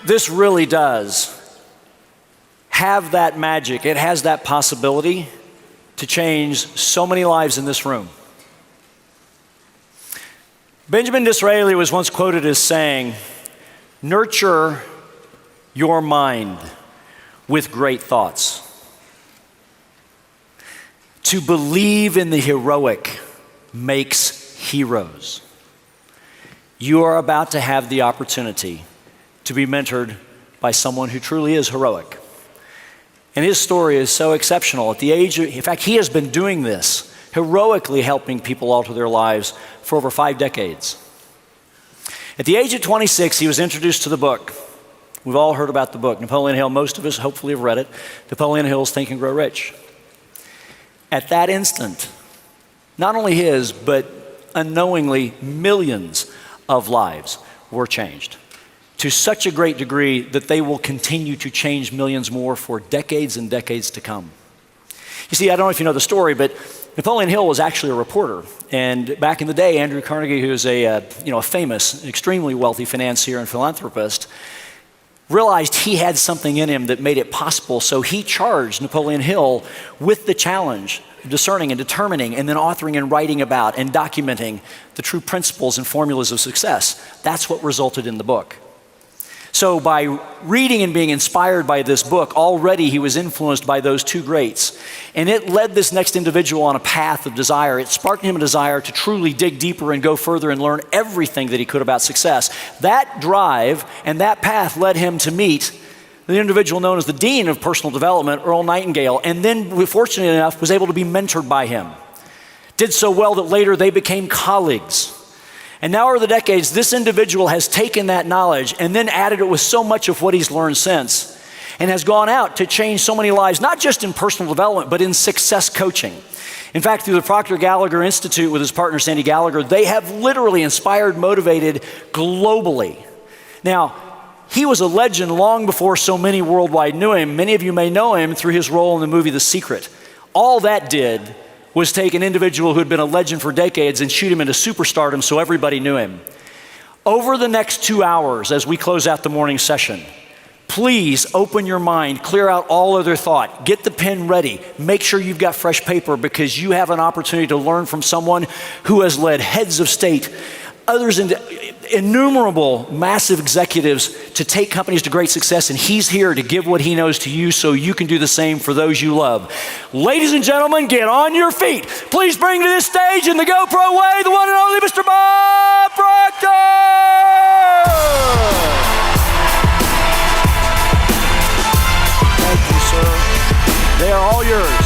This really does have that magic. It has that possibility to change so many lives in this room. Benjamin Disraeli was once quoted as saying, "Nurture your mind with great thoughts. To believe in the heroic makes heroes." You are about to have the opportunity to be mentored by someone who truly is heroic. And his story is so exceptional. At the age of, in fact, he has been doing this, heroically helping people alter their lives for over 5 decades. At the age of 26, he was introduced to the book. We've all heard about the book. Napoleon Hill, most of us hopefully have read it. Napoleon Hill's Think and Grow Rich. At that instant, not only his, but unknowingly millions of lives were changed to such a great degree that they will continue to change millions more for decades and decades to come. You see, I don't know if you know the story, but Napoleon Hill was actually a reporter. And back in the day, Andrew Carnegie, who is a famous, extremely wealthy financier and philanthropist, realized he had something in him that made it possible. So he charged Napoleon Hill with the challenge of discerning and determining and then authoring and writing about and documenting the true principles and formulas of success. That's what resulted in the book. So by reading and being inspired by this book, already he was influenced by those two greats. And it led this next individual on a path of desire. It sparked him a desire to truly dig deeper and go further and learn everything that he could about success. That drive and that path led him to meet the individual known as the Dean of Personal Development, Earl Nightingale, and then, fortunately enough, was able to be mentored by him. Did so well that later they became colleagues. And now over the decades, this individual has taken that knowledge and then added it with so much of what he's learned since, and has gone out to change so many lives, not just in personal development, but in success coaching. In fact, through the Proctor Gallagher Institute with his partner Sandy Gallagher, they have literally inspired, motivated globally. Now, he was a legend long before so many worldwide knew him. Many of you may know him through his role in the movie The Secret. All that did was take an individual who had been a legend for decades and shoot him into superstardom so everybody knew him. Over the next 2 hours, as we close out the morning session, please open your mind, clear out all other thought, get the pen ready, make sure you've got fresh paper, because you have an opportunity to learn from someone who has led heads of state, others, innumerable massive executives to take companies to great success, and he's here to give what he knows to you so you can do the same for those you love. Ladies and gentlemen, get on your feet. Please bring to this stage in the GoPro way the one and only Mr. Bob Proctor! Thank you, sir. They are all yours.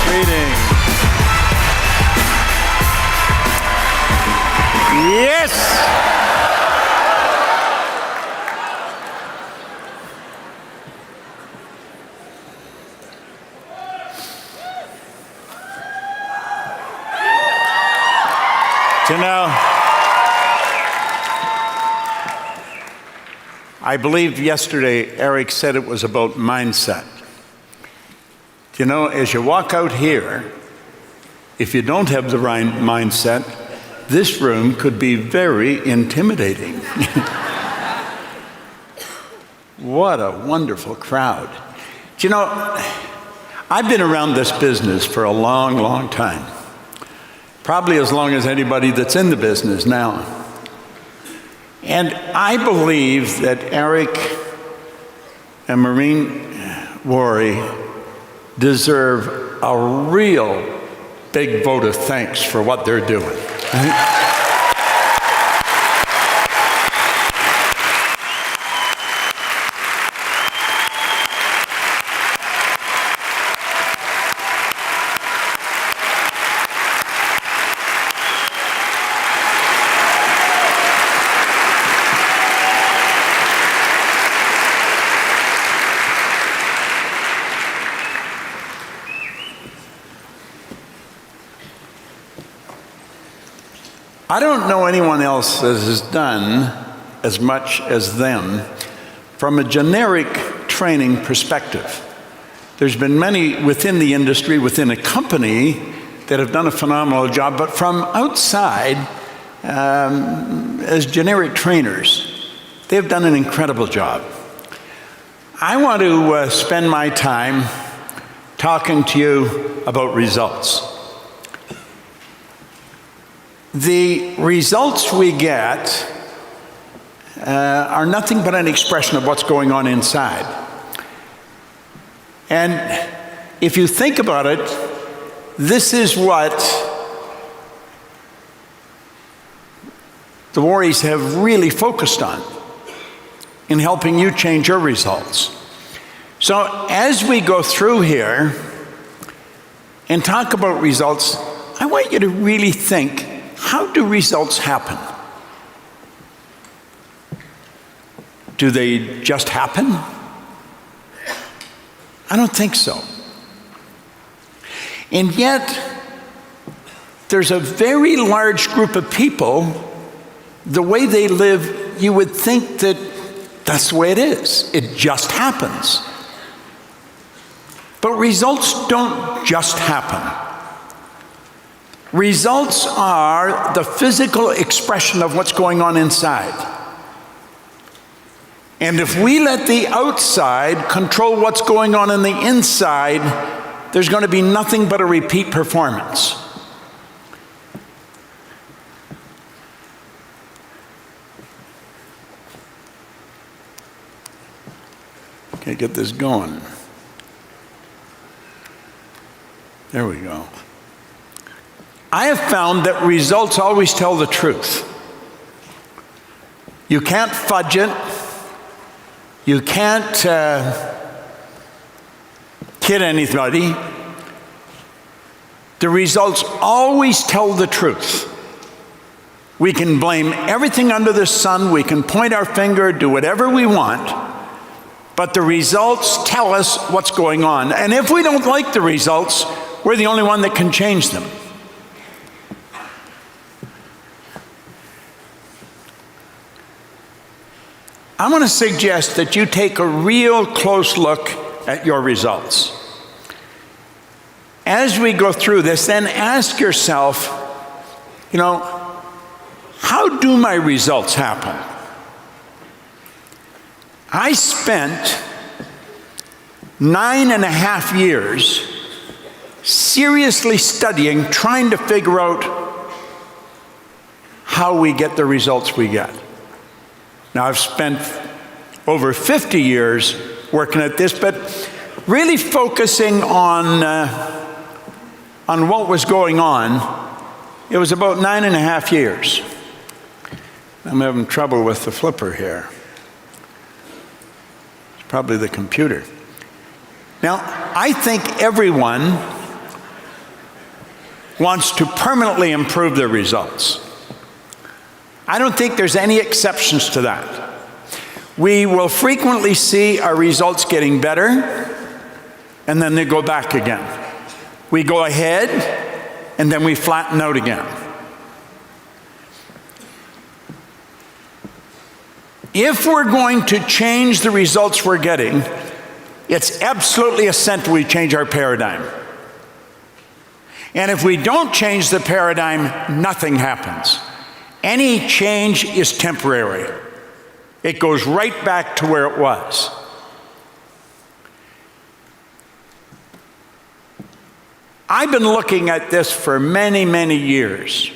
Greetings. Yes! You know, I believe yesterday Eric said it was about mindset. You know, as you walk out here, if you don't have the right mindset, this room could be very intimidating. What a wonderful crowd. You know, I've been around this business for a long, long time. Probably as long as anybody that's in the business now. And I believe that Eric and Maureen Worry deserve a real big vote of thanks for what they're doing. I don't know anyone else that has done as much as them from a generic training perspective. There's been many within the industry, within a company, that have done a phenomenal job, but from outside, as generic trainers, they've done an incredible job. I want to spend my time talking to you about results. The results we get are nothing but an expression of what's going on inside. And if you think about it, this is what the Warriors have really focused on in helping you change your results. So as we go through here and talk about results, I want you to really think, how do results happen? Do they just happen? I don't think so. And yet, there's a very large group of people, the way they live, you would think that that's the way it is. It just happens. But results don't just happen. Results are the physical expression of what's going on inside. And if we let the outside control what's going on the inside, there's going to be nothing but a repeat performance. Okay, get this going. There we go. I have found that results always tell the truth. You can't fudge it. You can't kid anybody. The results always tell the truth. We can blame everything under the sun. We can point our finger, do whatever we want. But the results tell us what's going on. And if we don't like the results, we're the only one that can change them. I want to suggest that you take a real close look at your results. As we go through this, then ask yourself, how do my results happen? I spent 9.5 years seriously studying, trying to figure out how we get the results we get. Now, I've spent over 50 years working at this, but really focusing on what was going on, it was about 9.5 years. I'm having trouble with the flipper here. It's probably the computer. Now, I think everyone wants to permanently improve their results. I don't think there's any exceptions to that. We will frequently see our results getting better, and then they go back again. We go ahead, and then we flatten out again. If we're going to change the results we're getting, it's absolutely essential we change our paradigm. And if we don't change the paradigm, nothing happens. Any change is temporary. It goes right back to where it was. I've been looking at this for many, many years.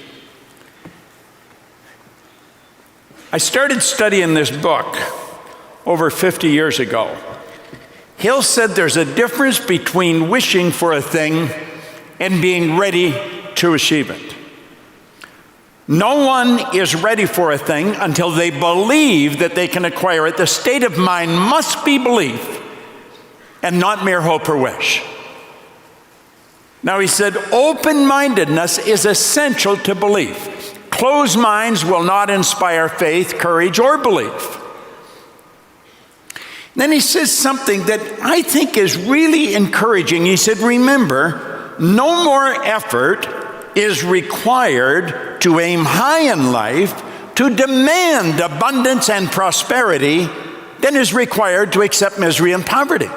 I started studying this book over 50 years ago. Hill said there's a difference between wishing for a thing and being ready to achieve it. No one is ready for a thing until they believe that they can acquire it. The state of mind must be belief and not mere hope or wish. Now, he said, open-mindedness is essential to belief. Closed minds will not inspire faith, courage, or belief. Then he says something that I think is really encouraging. He said, remember, no more effort is required to aim high in life, to demand abundance and prosperity, than is required to accept misery and poverty.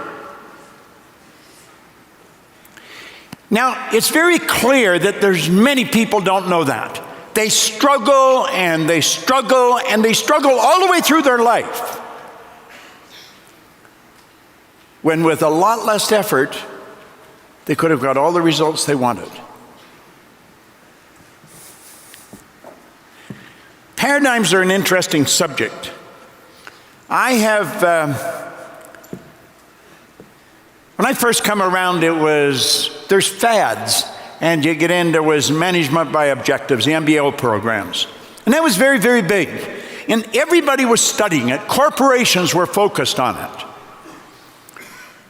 Now, it's very clear that there's many people don't know that. They struggle and they struggle and they struggle all the way through their life. When with a lot less effort, they could have got all the results they wanted. Paradigms are an interesting subject. I have, when I first come around, there's fads, and you get in, there was management by objectives, the MBO programs. And that was very, very big. And everybody was studying it. Corporations were focused on it.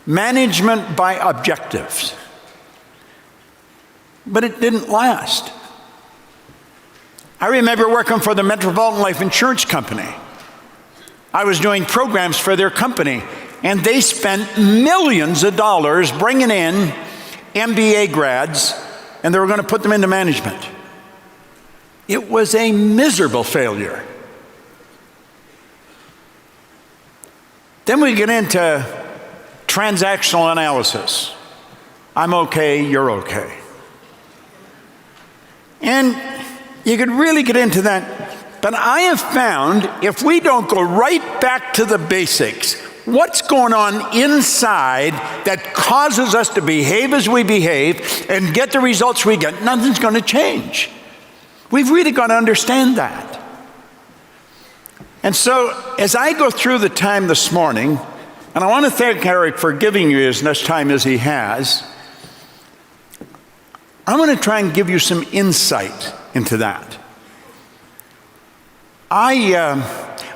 Management by objectives. But it didn't last. I remember working for the Metropolitan Life Insurance Company. I was doing programs for their company, and they spent millions of dollars bringing in MBA grads, and they were going to put them into management. It was a miserable failure. Then we get into transactional analysis. I'm okay, you're okay. And you could really get into that. But I have found if we don't go right back to the basics, what's going on inside that causes us to behave as we behave and get the results we get, nothing's going to change. We've really got to understand that. And so as I go through the time this morning, and I want to thank Eric for giving you as much time as he has, I'm going to try and give you some insight into that. I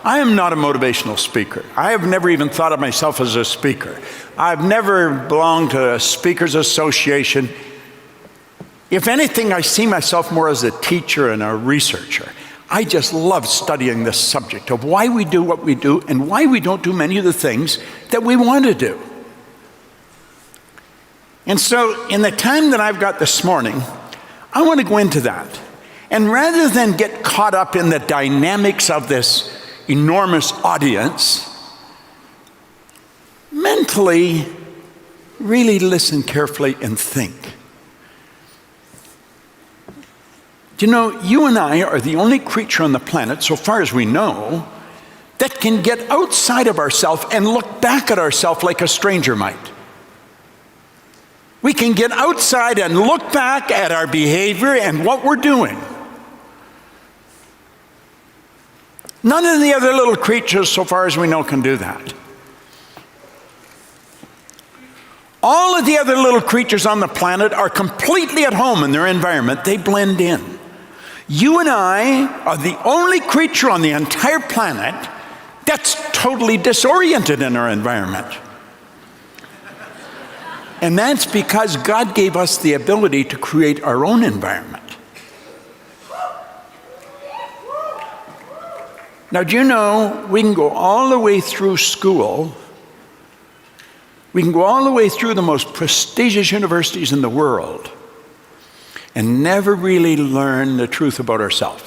am not a motivational speaker. I have never even thought of myself as a speaker. I've never belonged to a speakers association. If anything, I see myself more as a teacher and a researcher. I just love studying this subject of why we do what we do and why we don't do many of the things that we want to do. And so in the time that I've got this morning, I want to go into that. And rather than get caught up in the dynamics of this enormous audience, mentally really listen carefully and think. Do you know, you and I are the only creature on the planet, so far as we know, that can get outside of ourselves and look back at ourselves like a stranger might. We can get outside and look back at our behavior and what we're doing. None of the other little creatures, so far as we know, can do that. All of the other little creatures on the planet are completely at home in their environment. They blend in. You and I are the only creature on the entire planet that's totally disoriented in our environment. And that's because God gave us the ability to create our own environment. Now, do you know, we can go all the way through school, we can go all the way through the most prestigious universities in the world and never really learn the truth about ourselves.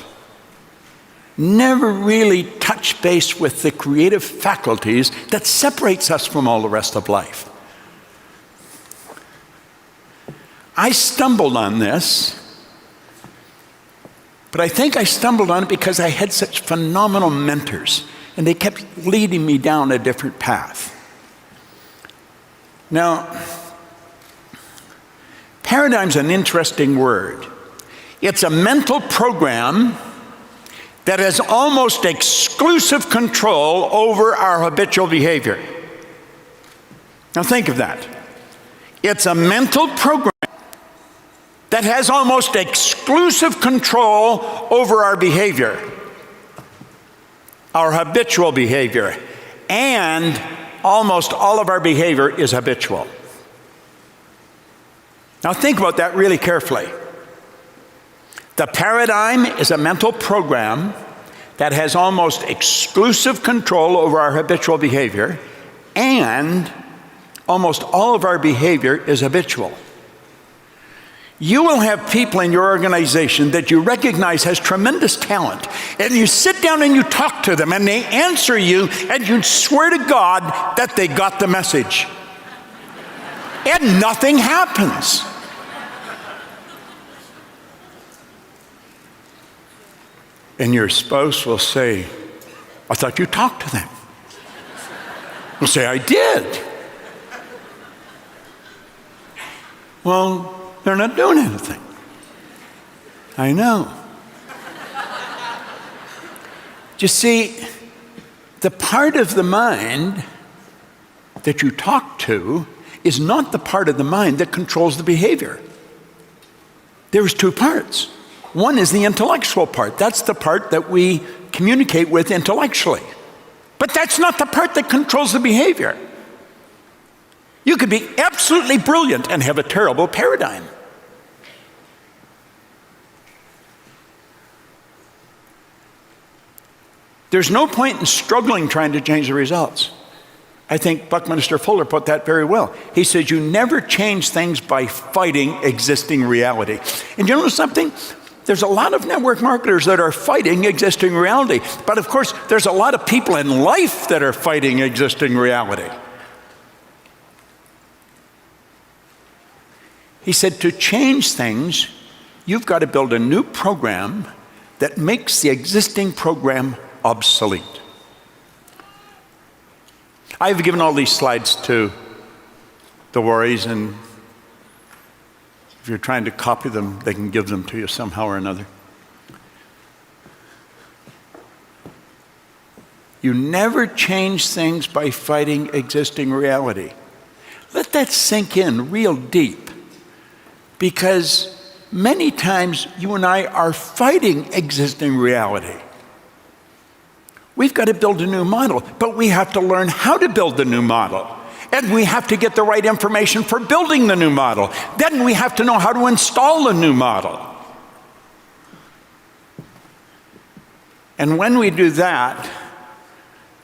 Never really touch base with the creative faculties that separates us from all the rest of life. I stumbled on this, but I think I stumbled on it because I had such phenomenal mentors, and they kept leading me down a different path. Now, paradigm's an interesting word. It's a mental program that has almost exclusive control over our habitual behavior. Now think of that. It's a mental program that has almost exclusive control over our behavior, our habitual behavior, and almost all of our behavior is habitual. Now think about that really carefully. The paradigm is a mental program that has almost exclusive control over our habitual behavior, and almost all of our behavior is habitual. You will have people in your organization that you recognize has tremendous talent, and you sit down and you talk to them and they answer you and you swear to God that they got the message. And nothing happens. And your spouse will say, I thought you talked to them. You'll say, I did. Well, they're not doing anything. I know. You see, the part of the mind that you talk to is not the part of the mind that controls the behavior. There's two parts. One is the intellectual part. That's the part that we communicate with intellectually. But that's not the part that controls the behavior. You could be absolutely brilliant and have a terrible paradigm. There's no point in struggling trying to change the results. I think Buckminster Fuller put that very well. He says, you never change things by fighting existing reality. And you know something? There's a lot of network marketers that are fighting existing reality. But of course, there's a lot of people in life that are fighting existing reality. He said, to change things, you've got to build a new program that makes the existing program obsolete. I've given all these slides to the worries, and if you're trying to copy them, they can give them to you somehow or another. You never change things by fighting existing reality. Let that sink in real deep, because many times you and I are fighting existing reality. We've got to build a new model, but we have to learn how to build the new model. And we have to get the right information for building the new model. Then we have to know how to install the new model. And when we do that,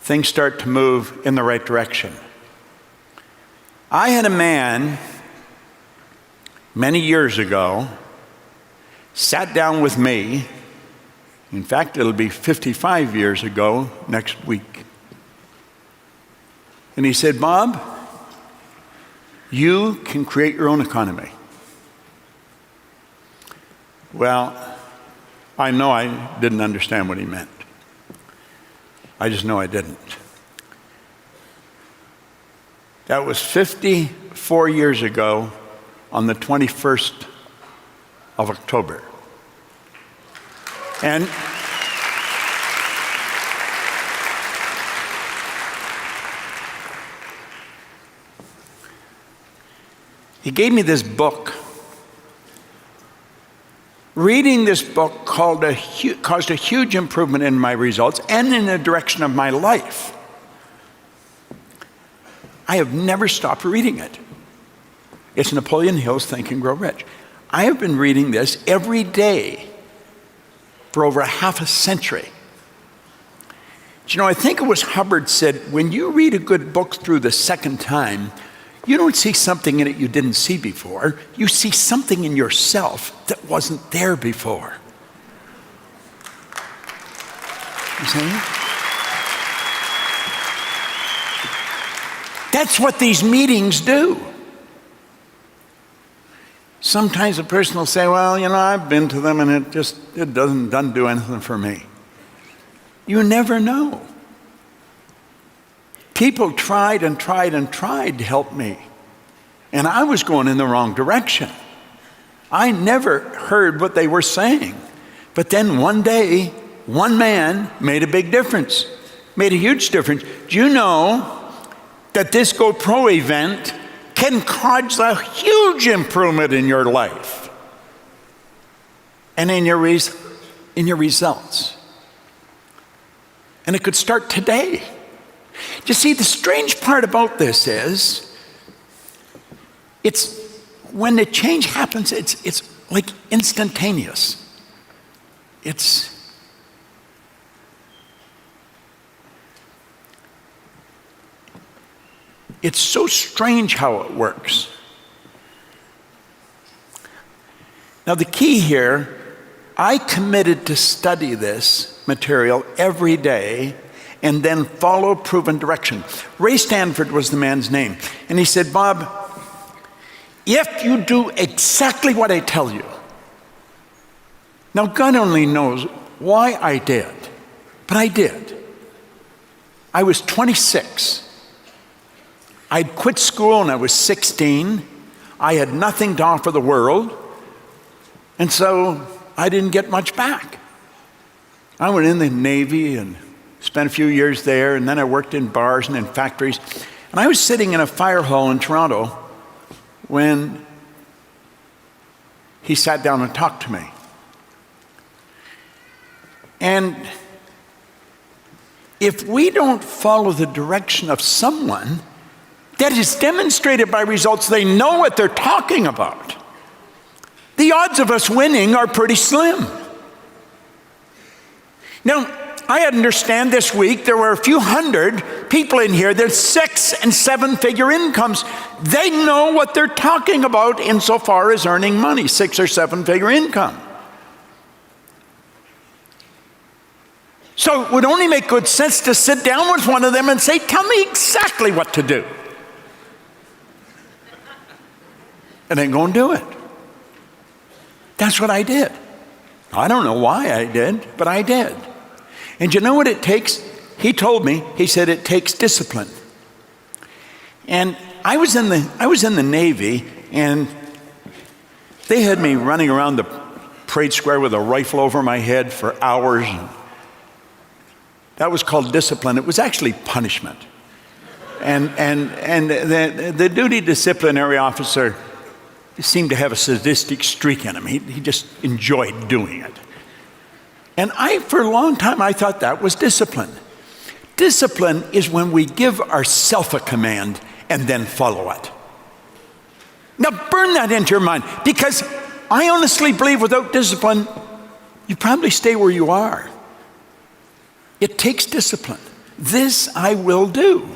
things start to move in the right direction. I had a man many years ago sat down with me. In fact, it'll be 55 years ago next week. And he said, Bob, you can create your own economy. Well, I know I didn't understand what he meant. I just know I didn't. That was 54 years ago on the 21st of October. And he gave me this book. Reading this book caused a huge improvement in my results and in the direction of my life. I have never stopped reading it. It's Napoleon Hill's Think and Grow Rich. I have been reading this every day for over half a century. You know, I think it was Hubbard said, when you read a good book through the second time, you don't see something in it you didn't see before. You see something in yourself that wasn't there before. You see? That's what these meetings do. Sometimes a person will say, well, you know, I've been to them and it doesn't do anything for me. You never know. People tried and tried and tried to help me. And I was going in the wrong direction. I never heard what they were saying. But then one day, one man made a big difference, made a huge difference. Do you know that this Go Pro event can cause a huge improvement in your life and in your results? And it could start today. You see, the strange part about this is, it's when the change happens, it's like instantaneous. It's so strange how it works. Now, the key here, I committed to study this material every day and then follow proven direction. Ray Stanford was the man's name. And he said, Bob, if you do exactly what I tell you, now God only knows why I did, but I did. I was 26. I'd quit school when I was 16. I had nothing to offer the world, and so I didn't get much back. I went in the Navy and spent a few years there, and then I worked in bars and in factories. And I was sitting in a fire hall in Toronto when he sat down and talked to me. And if we don't follow the direction of someone that is demonstrated by results, they know what they're talking about, the odds of us winning are pretty slim. Now, I understand this week there were a few hundred people in here that 6- and 7-figure incomes. They know what they're talking about insofar as earning money, 6- or 7-figure income. So it would only make good sense to sit down with one of them and say, tell me exactly what to do. And then go and do it. That's what I did. I don't know why I did, but I did. And you know what it takes? He told me, he said it takes discipline. And I was in the Navy, and they had me running around the parade square with a rifle over my head for hours. That was called discipline. It was actually punishment. And the duty disciplinary officer seemed to have a sadistic streak in him. He just enjoyed doing it. And for a long time, I thought that was discipline. Discipline is when we give ourselves a command and then follow it. Now burn that into your mind, because I honestly believe without discipline, you probably stay where you are. It takes discipline. This I will do.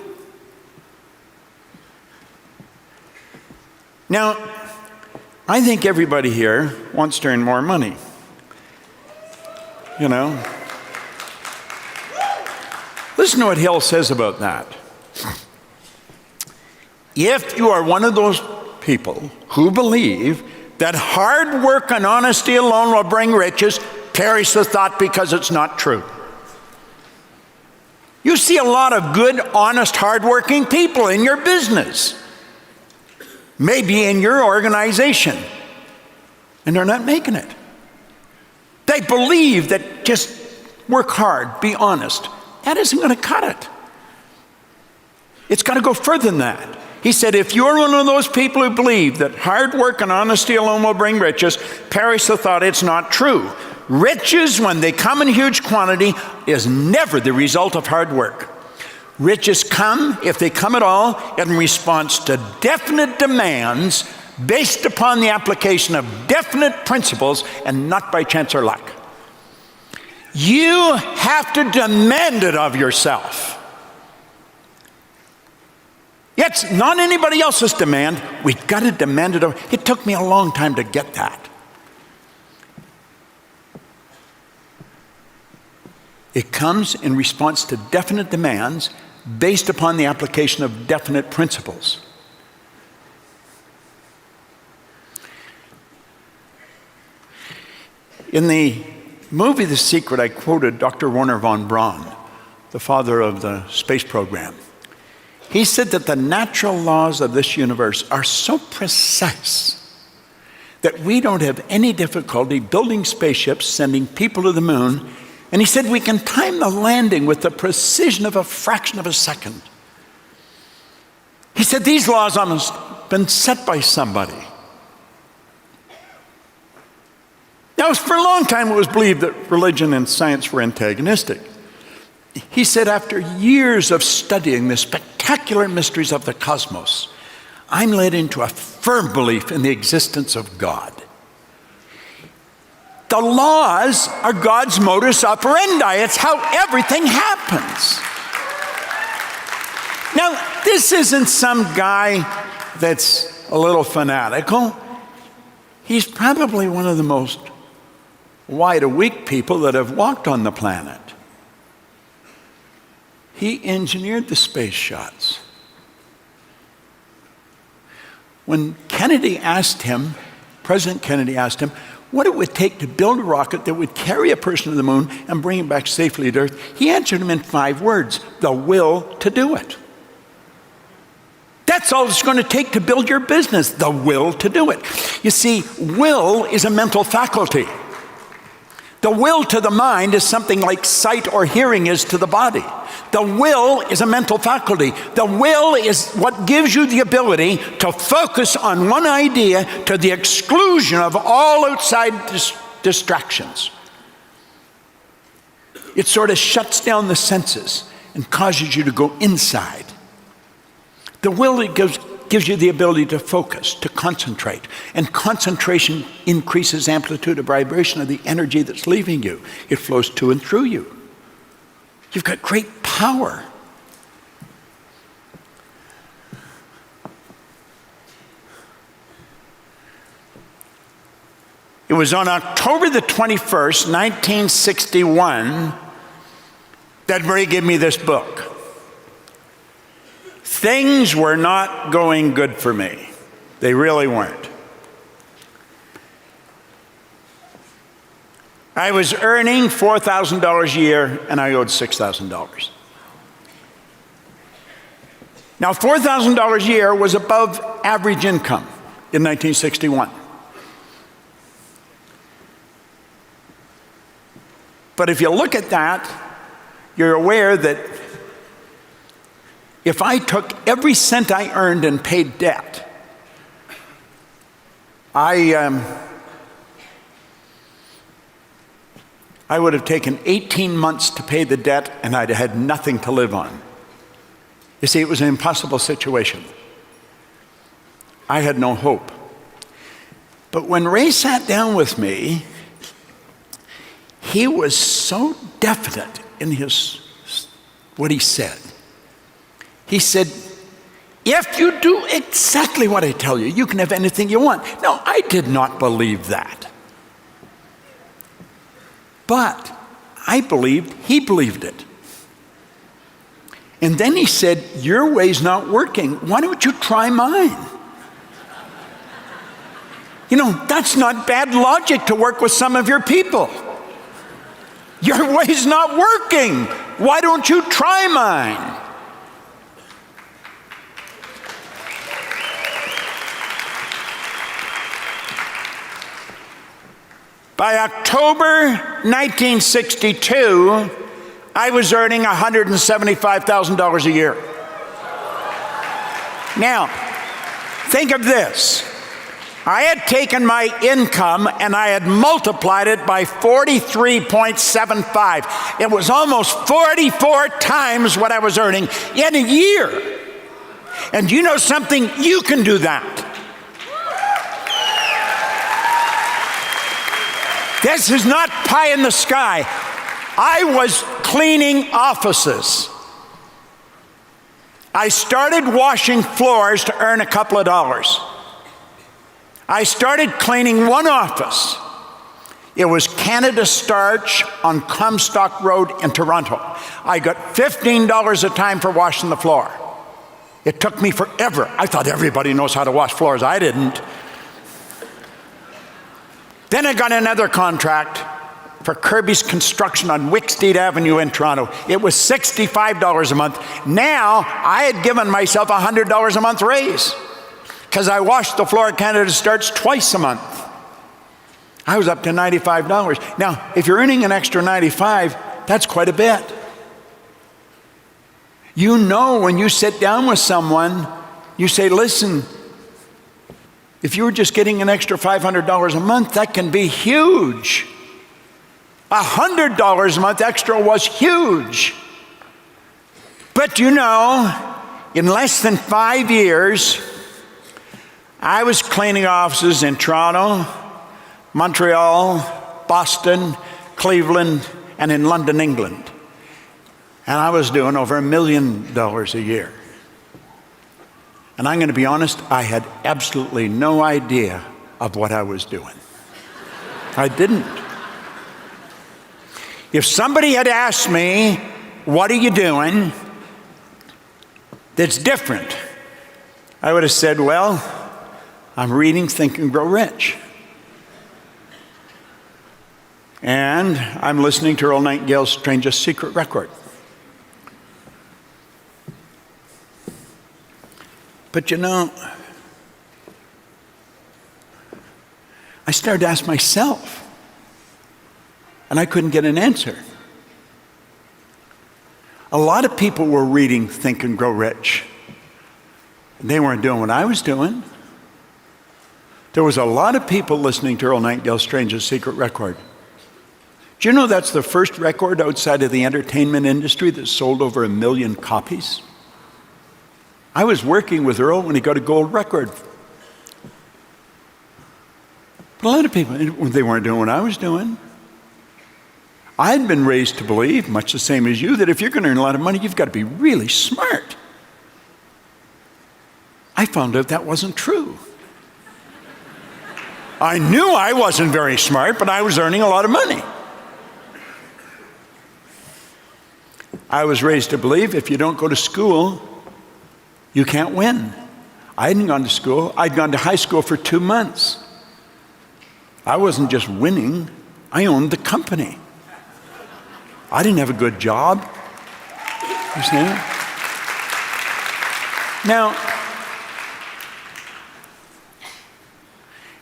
Now, I think everybody here wants to earn more money. You know? Listen to what Hill says about that. If you are one of those people who believe that hard work and honesty alone will bring riches, perish the thought, because it's not true. You see a lot of good, honest, hardworking people in your business, maybe in your organization, and they're not making it. They believe that just work hard, be honest. That isn't going to cut it. It's got to go further than that. He said, if you're one of those people who believe that hard work and honesty alone will bring riches, perish the thought, it's not true. Riches, when they come in huge quantity, is never the result of hard work. Riches come, if they come at all, in response to definite demands based upon the application of definite principles and not by chance or luck. You have to demand it of yourself. It's not anybody else's demand. We've got to demand it. It took me a long time to get that. It comes in response to definite demands based upon the application of definite principles. In the movie The Secret, I quoted Dr. Wernher von Braun, the father of the space program. He said that the natural laws of this universe are so precise that we don't have any difficulty building spaceships, sending people to the moon. And he said we can time the landing with the precision of a fraction of a second. He said these laws almost been set by somebody. Now, for a long time it was believed that religion and science were antagonistic. He said, after years of studying the spectacular mysteries of the cosmos, I'm led into a firm belief in the existence of God. The laws are God's modus operandi. It's how everything happens. Now, this isn't some guy that's a little fanatical. He's probably one of the most wide-awake people that have walked on the planet. He engineered the space shots. When Kennedy asked him, President Kennedy asked him, what it would take to build a rocket that would carry a person to the moon and bring him back safely to Earth, he answered him in 5 words: the will to do it. That's all it's going to take to build your business, the will to do it. You see, will is a mental faculty. The will to the mind is something like sight or hearing is to the body. The will is a mental faculty. The will is what gives you the ability to focus on one idea to the exclusion of all outside distractions. It sort of shuts down the senses and causes you to go inside. The will gives you the ability to focus, to concentrate. And concentration increases amplitude of vibration of the energy that's leaving you. It flows to and through you. You've got great power. It was on October the 21st, 1961, that Marie gave me this book. Things were not going good for me. They really weren't. I was earning $4,000 a year, and I owed $6,000. Now, $4,000 a year was above average income in 1961. But if you look at that, you're aware that if I took every cent I earned and paid debt, I would have taken 18 months to pay the debt, and I'd have had nothing to live on. You see, it was an impossible situation. I had no hope. But when Ray sat down with me, he was so definite in what he said. He said, if you do exactly what I tell you, you can have anything you want. Now, I did not believe that. But I believed he believed it. And then he said, your way's not working. Why don't you try mine? You know, that's not bad logic to work with some of your people. Your way's not working. Why don't you try mine? By October 1962, I was earning $175,000 a year. Now, think of this. I had taken my income and I had multiplied it by 43.75. It was almost 44 times what I was earning in a year. And you know something? You can do that. This is not pie in the sky. I was cleaning offices. I started washing floors to earn a couple of dollars. I started cleaning one office. It was Canada Starch on Comstock Road in Toronto. I got $15 a time for washing the floor. It took me forever. I thought everybody knows how to wash floors. I didn't. Then I got another contract for Kirby's Construction on Wicksteed Avenue in Toronto. It was $65 a month. Now, I had given myself a $100 a month raise because I washed the floor at Canada Starch twice a month. I was up to $95. Now, if you're earning an extra $95, that's quite a bit. You know, when you sit down with someone, you say, listen, if you were just getting an extra $500 a month, that can be huge. $100 a month extra was huge. But you know, in less than 5 years, I was cleaning offices in Toronto, Montreal, Boston, Cleveland, and in London, England. And I was doing over $1 million a year. And I'm going to be honest, I had absolutely no idea of what I was doing. I didn't. If somebody had asked me, what are you doing that's different? I would have said, well, I'm reading Think and Grow Rich. And I'm listening to Earl Nightingale's Strangest Secret record. But I started to ask myself, and I couldn't get an answer. A lot of people were reading Think and Grow Rich. They weren't doing what I was doing. There was a lot of people listening to Earl Nightingale's Strangest Secret record. Do you know that's the first record outside of the entertainment industry that sold over 1 million copies? I was working with Earl when he got a gold record. But a lot of people, they weren't doing what I was doing. I'd been raised to believe, much the same as you, that if you're going to earn a lot of money, you've got to be really smart. I found out that wasn't true. I knew I wasn't very smart, but I was earning a lot of money. I was raised to believe if you don't go to school, you can't win. I hadn't gone to school. I'd gone to high school for 2 months. I wasn't just winning, I owned the company. I didn't have a good job. You see? Now,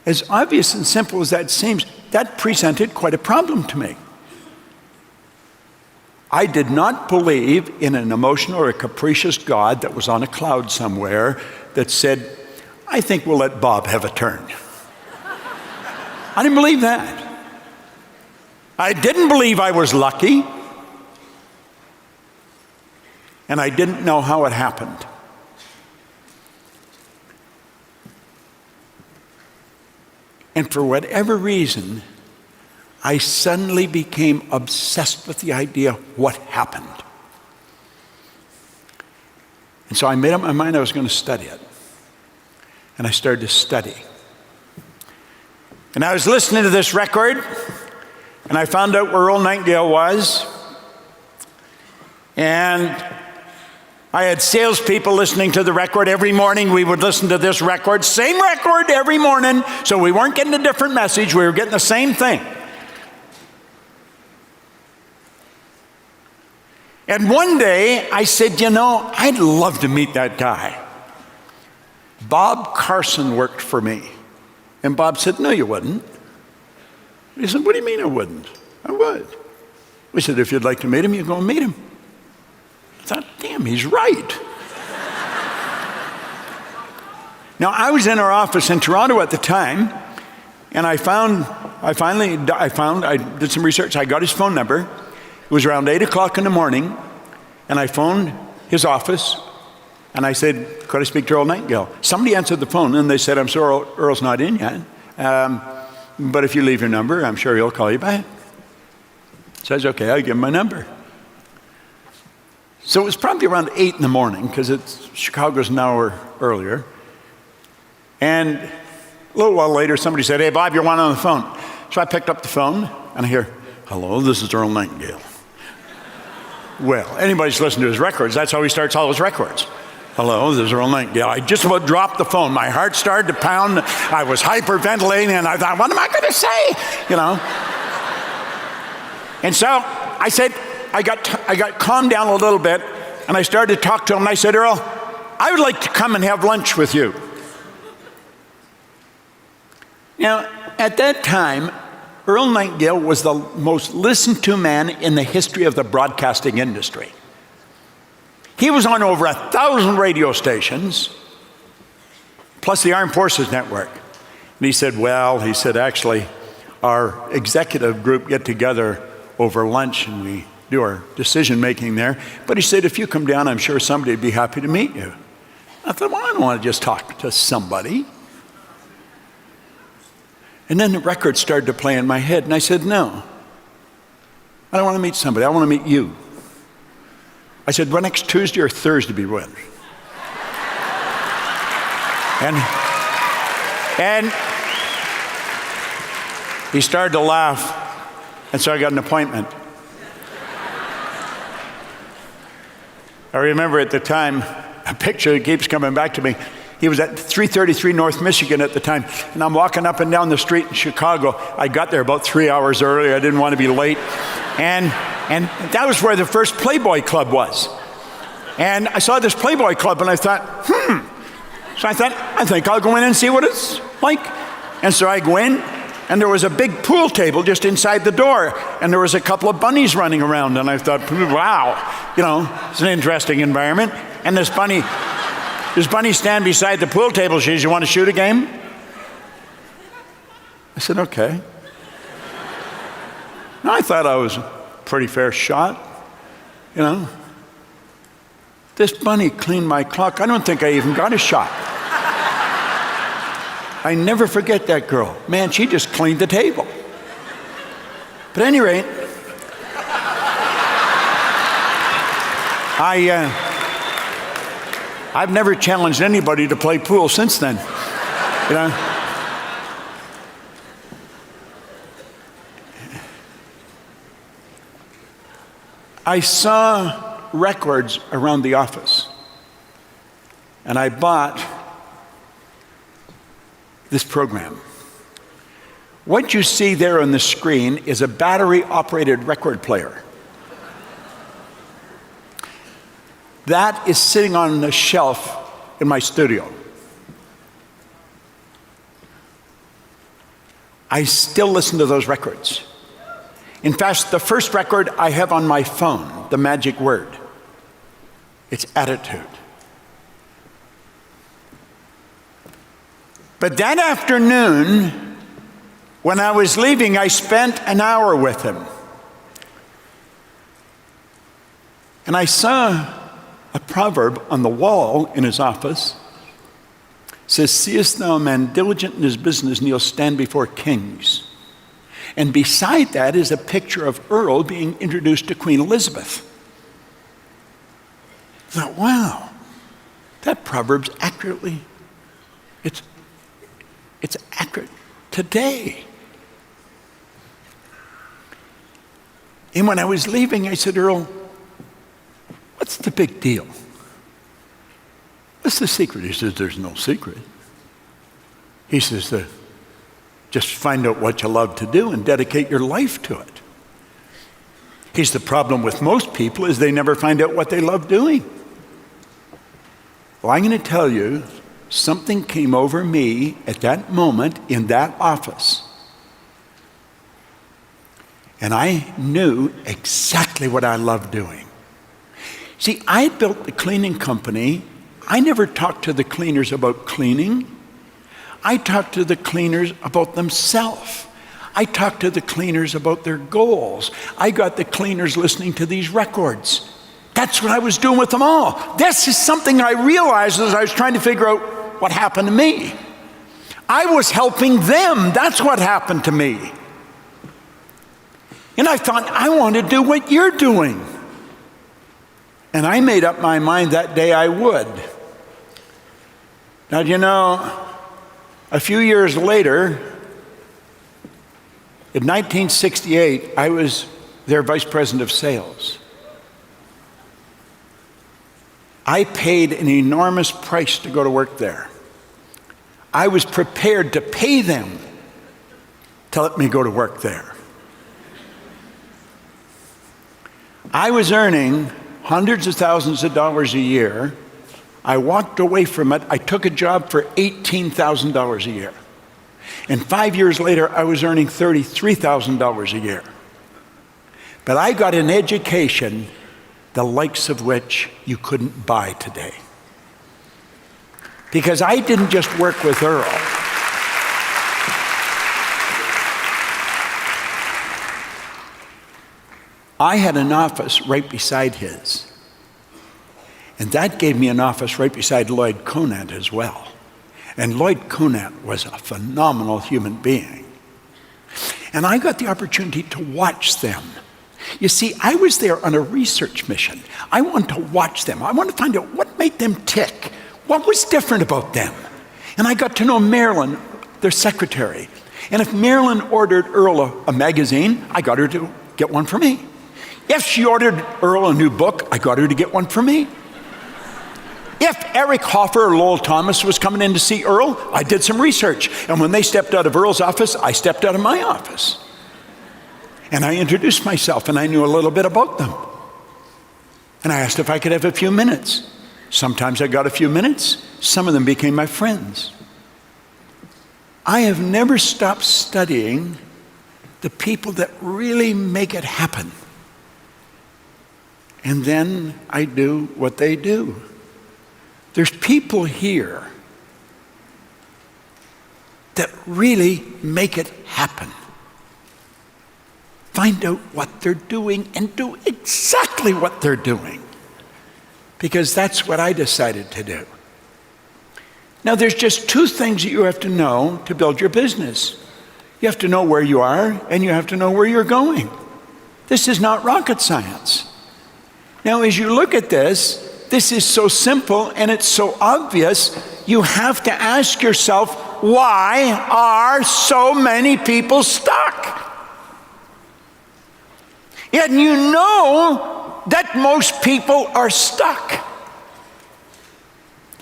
as obvious and simple as that seems, that presented quite a problem to me. I did not believe in an emotional or a capricious God that was on a cloud somewhere that said, I think we'll let Bob have a turn. I didn't believe that. I didn't believe I was lucky. And I didn't know how it happened. And for whatever reason, I suddenly became obsessed with the idea of what happened. And so I made up my mind I was going to study it. And I started to study. And I was listening to this record, and I found out where Earl Nightingale was. And I had salespeople listening to the record. Every morning we would listen to this record, same record every morning, so we weren't getting a different message, we were getting the same thing. And one day I said, I'd love to meet that guy. Bob Carson worked for me. And Bob said, no, you wouldn't. He said, what do you mean I wouldn't? I would. We said, if you'd like to meet him, you go and meet him. I thought, damn, he's right. Now, I was in our office in Toronto at the time, and I did some research. I got his phone number. It was around 8 o'clock in the morning, and I phoned his office, and I said, could I speak to Earl Nightingale? Somebody answered the phone, and they said, I'm sorry, Earl's not in yet, but if you leave your number, I'm sure he'll call you back. So I said, okay, I'll give him my number. So it was probably around 8 in the morning, because Chicago's an hour earlier. And a little while later, somebody said, hey, Bob, you're one on the phone. So I picked up the phone, and I hear, hello, this is Earl Nightingale. Well, anybody's listened to his records, that's how he starts all his records. Hello, this is Earl Nightingale. I just about dropped the phone. My heart started to pound. I was hyperventilating, and I thought, what am I going to say? And so I said, I got calmed down a little bit, and I started to talk to him, and I said, Earl, I would like to come and have lunch with you. Now, at that time, Earl Nightingale was the most listened to man in the history of the broadcasting industry. He was on over 1,000 radio stations, plus the Armed Forces Network. And he said, actually, our executive group get together over lunch and we do our decision making there. But he said, if you come down, I'm sure somebody would be happy to meet you. I thought, well, I don't want to just talk to somebody. And then the record started to play in my head, and I said, no, I don't want to meet somebody, I want to meet you. I said, well, next Tuesday or Thursday be when? And he started to laugh, and so I got an appointment. I remember at the time, a picture that keeps coming back to me. He was at 333 North Michigan at the time, and I'm walking up and down the street in Chicago. I got there about 3 hours early. I didn't want to be late. And that was where the first Playboy Club was. And I saw this Playboy Club, and I thought, So I thought, I think I'll go in and see what it's like. And so I go in, and there was a big pool table just inside the door, and there was a couple of bunnies running around, and I thought, wow, you know, it's an interesting environment. And this bunny stand beside the pool table. She says, "You want to shoot a game?" I said, "Okay." Now, I thought I was a pretty fair shot, you know. This bunny cleaned my clock. I don't think I even got a shot. I never forget that girl. Man, she just cleaned the table. But at any rate, I've never challenged anybody to play pool since then, you know. I saw records around the office, and I bought this program. What you see there on the screen is a battery-operated record player. That is sitting on the shelf in my studio. I still listen to those records. In fact, the first record I have on my phone, the magic word, it's attitude. But that afternoon, when I was leaving, I spent an hour with him. And I saw a proverb on the wall in his office. It says, "Seest thou a man diligent in his business, and he'll stand before kings." And beside that is a picture of Earl being introduced to Queen Elizabeth. I thought, wow, that proverb's accurately, it's accurate today. And when I was leaving, I said, "Earl, what's the big deal? What's the secret?" He says, "There's no secret." He says, "Just find out what you love to do and dedicate your life to it." He's the problem with most people is they never find out what they love doing. Well, I'm going to tell you, something came over me at that moment in that office. And I knew exactly what I loved doing. See, I built the cleaning company. I never talked to the cleaners about cleaning. I talked to the cleaners about themselves. I talked to the cleaners about their goals. I got the cleaners listening to these records. That's what I was doing with them all. This is something I realized as I was trying to figure out what happened to me. I was helping them. That's what happened to me. And I thought, I want to do what you're doing. And I made up my mind that day I would. Now, you know, a few years later, in 1968, I was their vice president of sales. I paid an enormous price to go to work there. I was prepared to pay them to let me go to work there. I was earning hundreds of thousands of dollars a year. I walked away from it. I took a job for $18,000 a year. And 5 years later, I was earning $33,000 a year. But I got an education the likes of which you couldn't buy today. Because I didn't just work with Earl. I had an office right beside his. And that gave me an office right beside Lloyd Conant as well. And Lloyd Conant was a phenomenal human being. And I got the opportunity to watch them. You see, I was there on a research mission. I wanted to watch them. I wanted to find out what made them tick. What was different about them? And I got to know Marilyn, their secretary. And if Marilyn ordered Earl a magazine, I got her to get one for me. If she ordered Earl a new book, I got her to get one for me. If Eric Hoffer or Lowell Thomas was coming in to see Earl, I did some research. And when they stepped out of Earl's office, I stepped out of my office. And I introduced myself, and I knew a little bit about them. And I asked if I could have a few minutes. Sometimes I got a few minutes. Some of them became my friends. I have never stopped studying the people that really make it happen. And then I do what they do. There's people here that really make it happen. Find out what they're doing and do exactly what they're doing. Because that's what I decided to do. Now, there's just two things that you have to know to build your business. You have to know where you are, and you have to know where you're going. This is not rocket science. Now, as you look at this is so simple and it's so obvious, you have to ask yourself, why are so many people stuck? And you know that most people are stuck.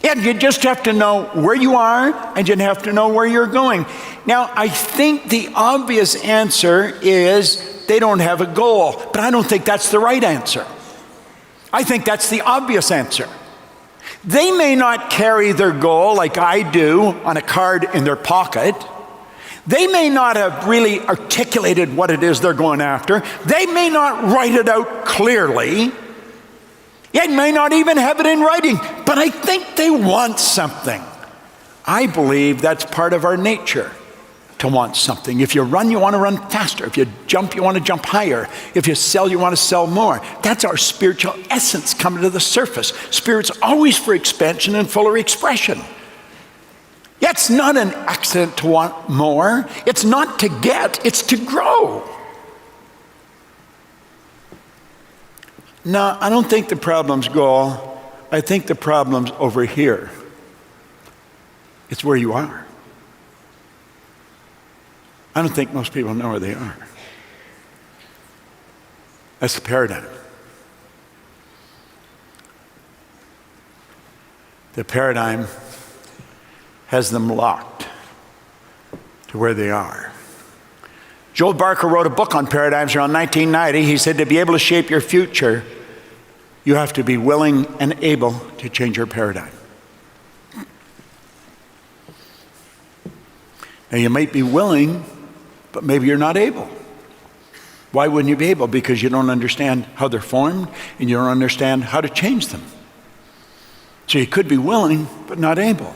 And you just have to know where you are, and you have to know where you're going. Now, I think the obvious answer is they don't have a goal, but I don't think that's the right answer. I think that's the obvious answer. They may not carry their goal like I do on a card in their pocket. They may not have really articulated what it is they're going after. They may not write it out clearly. It may not even have it in writing, but I think they want something. I believe that's part of our nature, to want something. If you run, you want to run faster. If you jump, you want to jump higher. If you sell, you want to sell more. That's our spiritual essence coming to the surface. Spirit's always for expansion and fuller expression. It's not an accident to want more. It's not to get, it's to grow. No, I don't think the problem's goal. I think the problem's over here. It's where you are. I don't think most people know where they are. That's the paradigm. The paradigm has them locked to where they are. Joel Barker wrote a book on paradigms around 1990. He said, to be able to shape your future, you have to be willing and able to change your paradigm. Now, you might be willing, but maybe you're not able. Why wouldn't you be able? Because you don't understand how they're formed, and you don't understand how to change them. So you could be willing, but not able.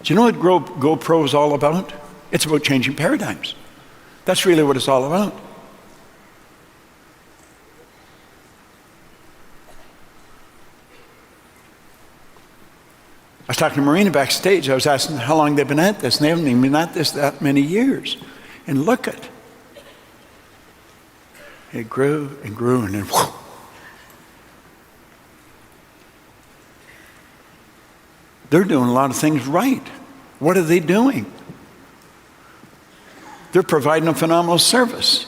Do you know what GoPro is all about? It's about changing paradigms. That's really what it's all about. I was talking to Marina backstage. I was asking how long they've been at this, and they haven't even been at this that many years. And look at it grew and grew, and then whoosh. They're doing a lot of things right. What are they doing? They're providing a phenomenal service.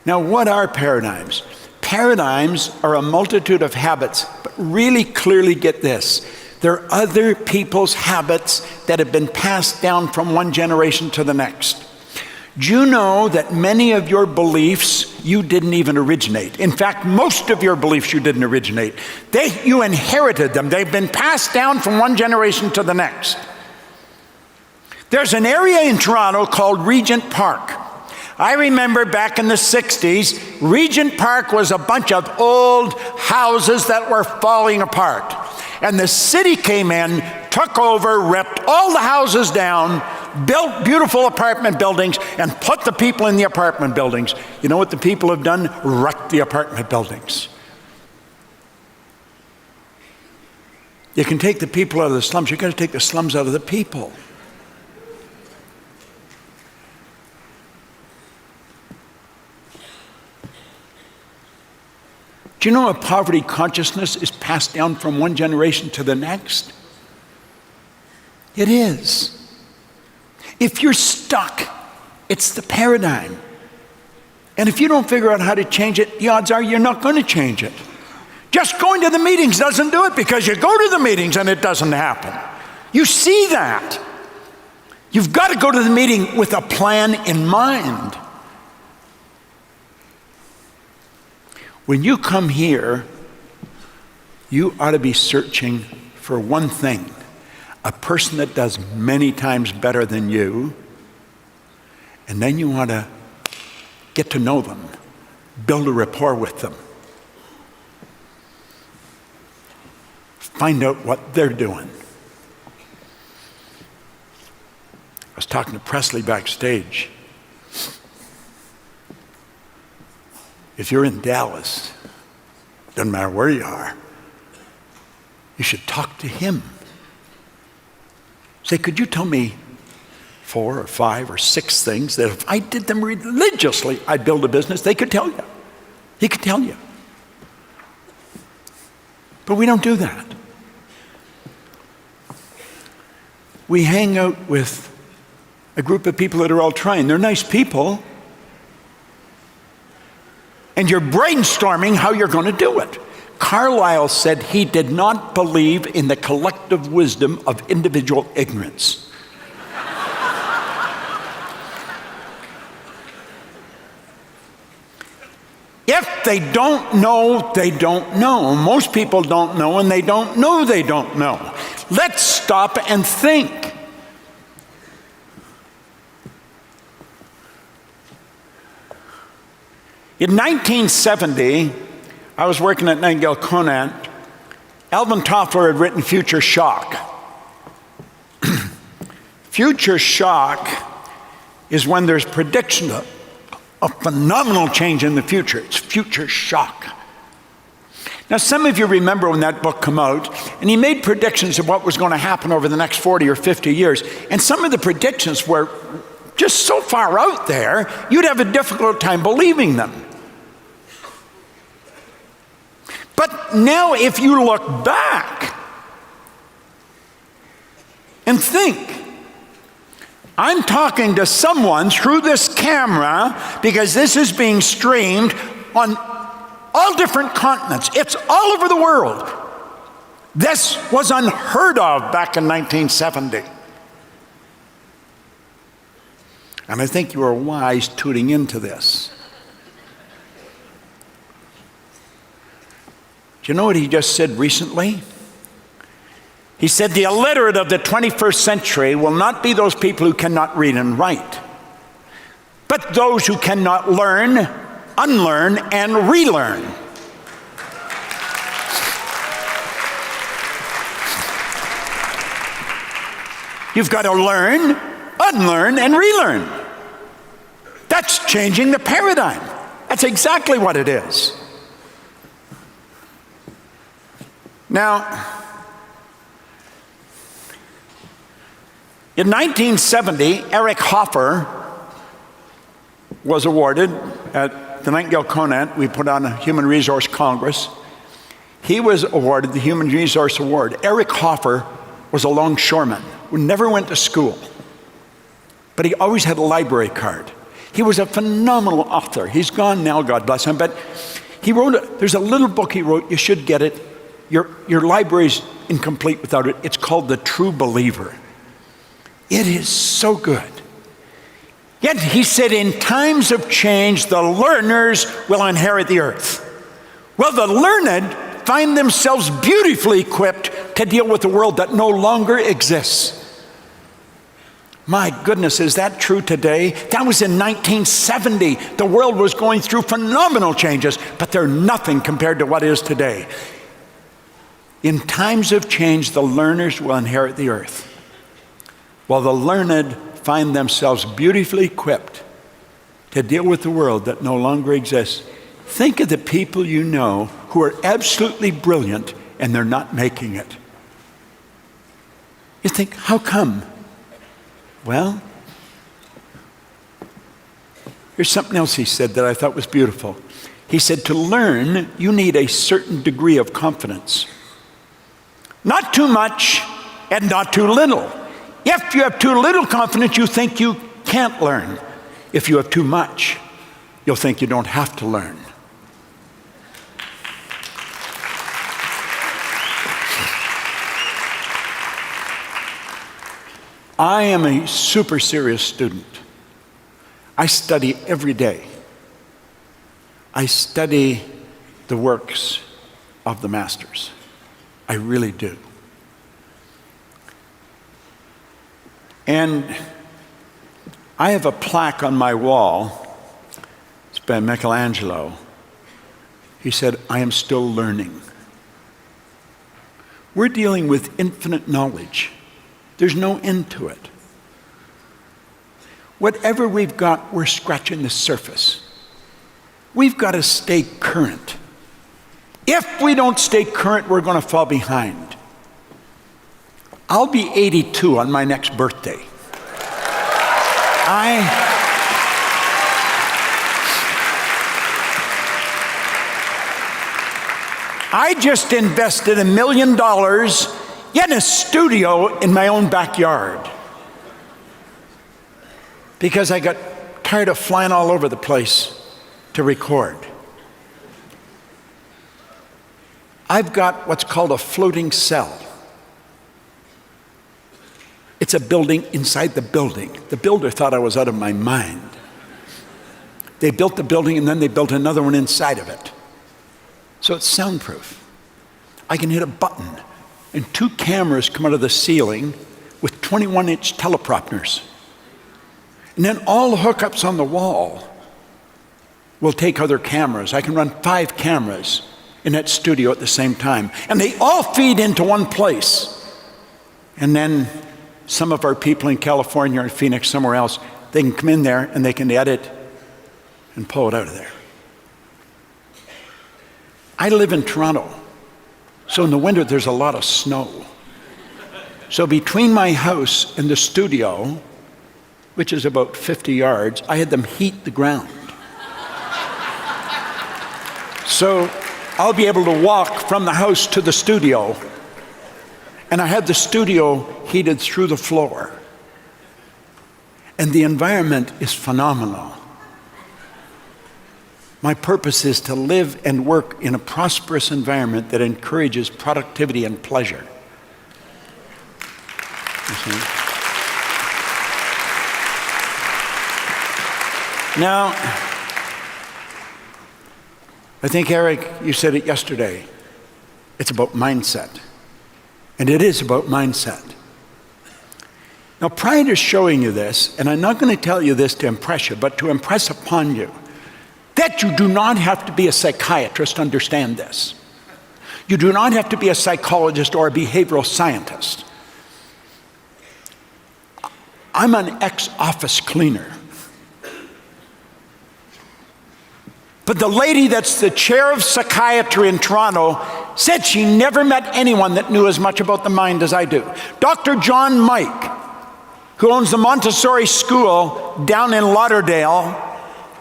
Now, what are paradigms? Paradigms are a multitude of habits, but really clearly get this. They're other people's habits that have been passed down from one generation to the next. Do you know that many of your beliefs you didn't even originate? In fact, most of your beliefs you didn't originate. You inherited them. They've been passed down from one generation to the next. There's an area in Toronto called Regent Park. I remember back in the 60s, Regent Park was a bunch of old houses that were falling apart. And the city came in, took over, ripped all the houses down, built beautiful apartment buildings, and put the people in the apartment buildings. You know what the people have done? Wrecked the apartment buildings. You can take the people out of the slums. You've got to take the slums out of the people. Do you know a poverty consciousness is passed down from one generation to the next? It is. If you're stuck, it's the paradigm. And if you don't figure out how to change it, the odds are you're not going to change it. Just going to the meetings doesn't do it, because you go to the meetings and it doesn't happen. You see that. You've got to go to the meeting with a plan in mind. When you come here, you ought to be searching for one thing: a person that does many times better than you, and then you want to get to know them, build a rapport with them, find out what they're doing. I was talking to Presley backstage. If you're in Dallas, doesn't matter where you are, you should talk to him. Say, could you tell me 4 or 5 or 6 things that if I did them religiously, I'd build a business? They could tell you. He could tell you. But we don't do that. We hang out with a group of people that are all trying. They're nice people. And you're brainstorming how you're going to do it. Carlyle said he did not believe in the collective wisdom of individual ignorance. If they don't know, they don't know. Most people don't know, and they don't know they don't know. Let's stop and think. In 1970, I was working at Nightingale Conant. Alvin Toffler had written Future Shock. Future shock is when there's prediction of a phenomenal change in the future. It's future shock. Now, some of you remember when that book came out, and he made predictions of what was going to happen over the next 40 or 50 years. And some of the predictions were just so far out there, you'd have a difficult time believing them. But now if you look back and think, I'm talking to someone through this camera because this is being streamed on all different continents. It's all over the world. This was unheard of back in 1970. And I think you were wise tuning into this. Do you know what he just said recently? He said the illiterate of the 21st century will not be those people who cannot read and write, but those who cannot learn, unlearn, and relearn. You've got to learn, unlearn, and relearn. That's changing the paradigm. That's exactly what it is. Now, in 1970, Eric Hoffer was awarded at the Nightingale Conant. We put on a Human Resource Congress. He was awarded the Human Resource Award. Eric Hoffer was a longshoreman who never went to school, but he always had a library card. He was a phenomenal author. He's gone now, God bless him, but he wrote, there's a little book he wrote, you should get it. Your library's incomplete without it. It's called The True Believer. It is so good. Yet he said, in times of change, the learners will inherit the earth. Well, the learned find themselves beautifully equipped to deal with a world that no longer exists. My goodness, is that true today? That was in 1970. The world was going through phenomenal changes, but they're nothing compared to what is today. In times of change, the learners will inherit the earth, while the learned find themselves beautifully equipped to deal with the world that no longer exists. Think of the people you know who are absolutely brilliant and they're not making it. You think, how come? Well, here's something else he said that I thought was beautiful. He said, to learn, you need a certain degree of confidence. Not too much and not too little. If you have too little confidence, you think you can't learn. If you have too much, you'll think you don't have to learn. I am a super serious student. I study every day. I study the works of the masters. I really do. And I have a plaque on my wall. It's by Michelangelo. He said, "I am still learning." We're dealing with infinite knowledge. There's no end to it. Whatever we've got, we're scratching the surface. We've got to stay current. If we don't stay current, we're going to fall behind. I'll be 82 on my next birthday. I just invested $1 million in a studio in my own backyard because I got tired of flying all over the place to record. I've got what's called a floating cell. It's a building inside the building. The builder thought I was out of my mind. They built the building and then they built another one inside of it. So it's soundproof. I can hit a button and 2 cameras come out of the ceiling with 21-inch teleprompters. And then all the hookups on the wall will take other cameras. I can run 5 cameras in that studio at the same time. And they all feed into one place. And then some of our people in California or Phoenix, somewhere else, they can come in there and they can edit and pull it out of there. I live in Toronto. So in the winter, there's a lot of snow. So between my house and the studio, which is about 50 yards, I had them heat the ground. So I'll be able to walk from the house to the studio, and I had the studio heated through the floor. And the environment is phenomenal. My purpose is to live and work in a prosperous environment that encourages productivity and pleasure. Now, I think, Eric, you said it yesterday. It's about mindset. And it is about mindset. Now, prior to showing you this, and I'm not going to tell you this to impress you, but to impress upon you, that you do not have to be a psychiatrist to understand this. You do not have to be a psychologist or a behavioral scientist. I'm an ex-office cleaner. But the lady that's the chair of psychiatry in Toronto said she never met anyone that knew as much about the mind as I do. Dr. John Mike, who owns the Montessori school down in Lauderdale,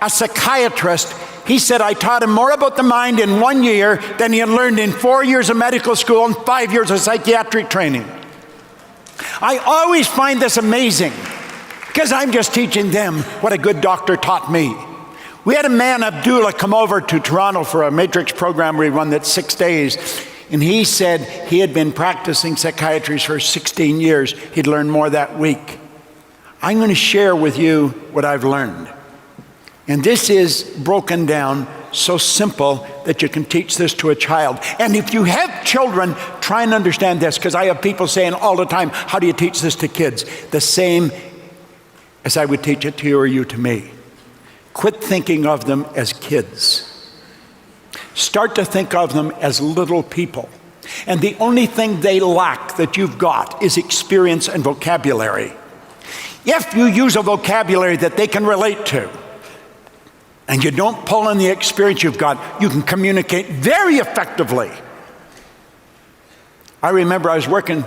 a psychiatrist, he said, I taught him more about the mind in 1 year than he had learned in 4 years of medical school and 5 years of psychiatric training. I always find this amazing because I'm just teaching them what a good doctor taught me. We had a man, Abdullah, come over to Toronto for a matrix program we run that's 6 days. And he said he had been practicing psychiatry for 16 years. He'd learned more that week. I'm going to share with you what I've learned. And this is broken down so simple that you can teach this to a child. And if you have children, try and understand this, because I have people saying all the time, how do you teach this to kids? The same as I would teach it to you or you to me. Quit thinking of them as kids. Start to think of them as little people. And the only thing they lack that you've got is experience and vocabulary. If you use a vocabulary that they can relate to, and you don't pull in the experience you've got, you can communicate very effectively. I remember I was working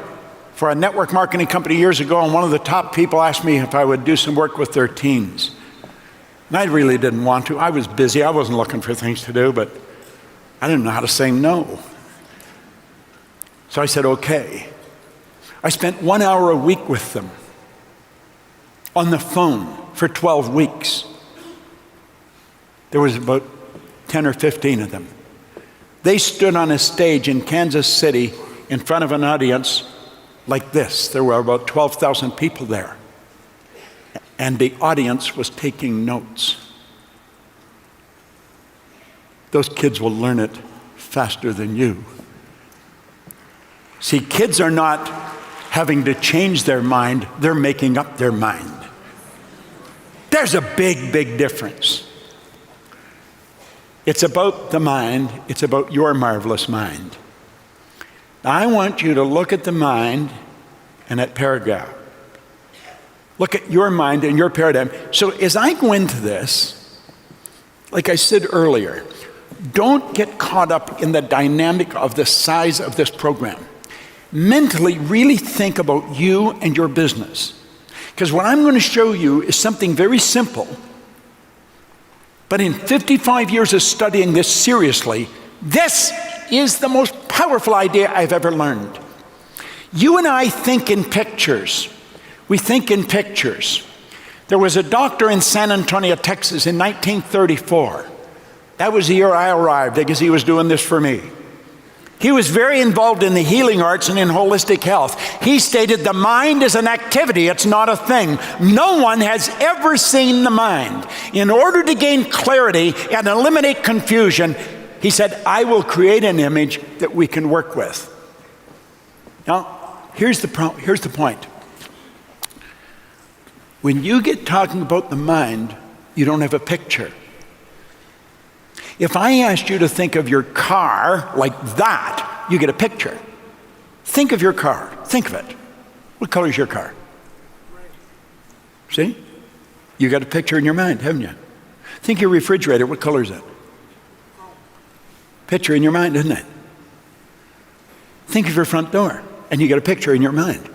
for a network marketing company years ago, and one of the top people asked me if I would do some work with their teens. And I really didn't want to. I was busy. I wasn't looking for things to do, but I didn't know how to say no. So I said, okay. I spent 1 hour a week with them on the phone for 12 weeks. There was about 10 or 15 of them. They stood on a stage in Kansas City in front of an audience like this. There were about 12,000 people there. And the audience was taking notes. Those kids will learn it faster than you. See, kids are not having to change their mind, they're making up their mind. There's a big, big difference. It's about the mind, it's about your marvelous mind. Now, I want you to look at the mind and that paragraph. Look at your mind and your paradigm. So as I go into this, like I said earlier, don't get caught up in the dynamic of the size of this program. Mentally, really think about you and your business. Because what I'm going to show you is something very simple. But in 55 years of studying this seriously, this is the most powerful idea I've ever learned. You and I think in pictures. We think in pictures. There was a doctor in San Antonio, Texas in 1934. That was the year I arrived because he was doing this for me. He was very involved in the healing arts and in holistic health. He stated the mind is an activity, it's not a thing. No one has ever seen the mind. In order to gain clarity and eliminate confusion, he said, I will create an image that we can work with. Now, here's the point. When you get talking about the mind, you don't have a picture. If I asked you to think of your car like that, you get a picture. Think of your car. Think of it. What color is your car? See? You got a picture in your mind, haven't you? Think of your refrigerator. What color is it? Picture in your mind, isn't it? Think of your front door, and you got a picture in your mind.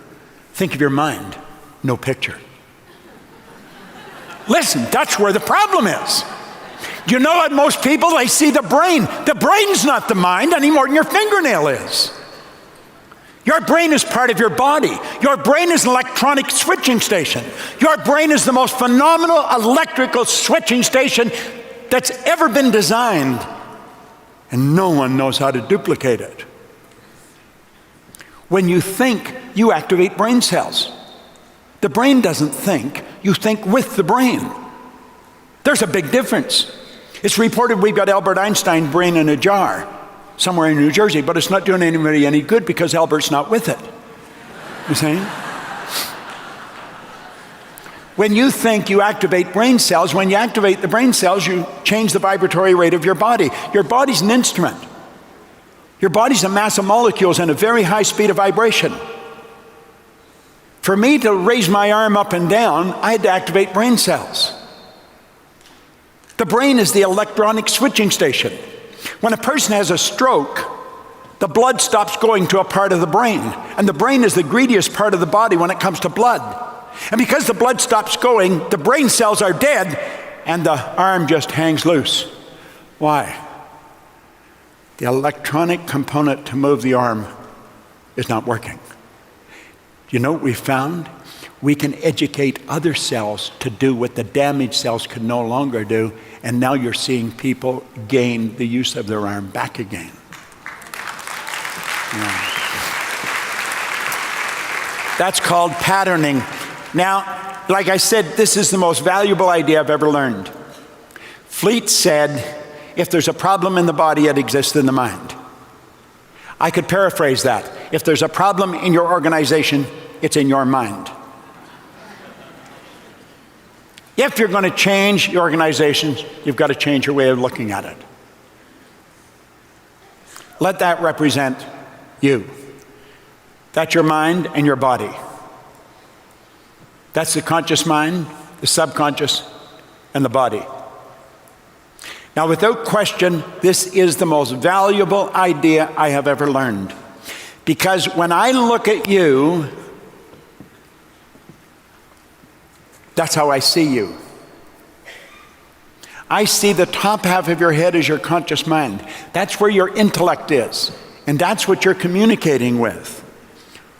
Think of your mind. No picture. Listen, that's where the problem is. You know what most people, they see the brain. The brain's not the mind any more than your fingernail is. Your brain is part of your body. Your brain is an electronic switching station. Your brain is the most phenomenal electrical switching station that's ever been designed. And no one knows how to duplicate it. When you think, you activate brain cells. The brain doesn't think, you think with the brain. There's a big difference. It's reported we've got Albert Einstein's brain in a jar somewhere in New Jersey, but it's not doing anybody any good because Albert's not with it. You see? When you think, you activate brain cells. When you activate the brain cells, you change the vibratory rate of your body. Your body's an instrument. Your body's a mass of molecules and a very high speed of vibration. For me to raise my arm up and down, I had to activate brain cells. The brain is the electronic switching station. When a person has a stroke, the blood stops going to a part of the brain, and the brain is the greediest part of the body when it comes to blood. And because the blood stops going, the brain cells are dead, and the arm just hangs loose. Why? The electronic component to move the arm is not working. You know what we found? We can educate other cells to do what the damaged cells could no longer do, and now you're seeing people gain the use of their arm back again. Yeah. That's called patterning. Now, like I said, this is the most valuable idea I've ever learned. Fleet said, if there's a problem in the body, it exists in the mind. I could paraphrase that. If there's a problem in your organization, it's in your mind. If you're going to change your organization, you've got to change your way of looking at it. Let that represent you. That's your mind and your body. That's the conscious mind, the subconscious, and the body. Now, without question, this is the most valuable idea I have ever learned. Because when I look at you, that's how I see you. I see the top half of your head as your conscious mind. That's where your intellect is. And that's what you're communicating with.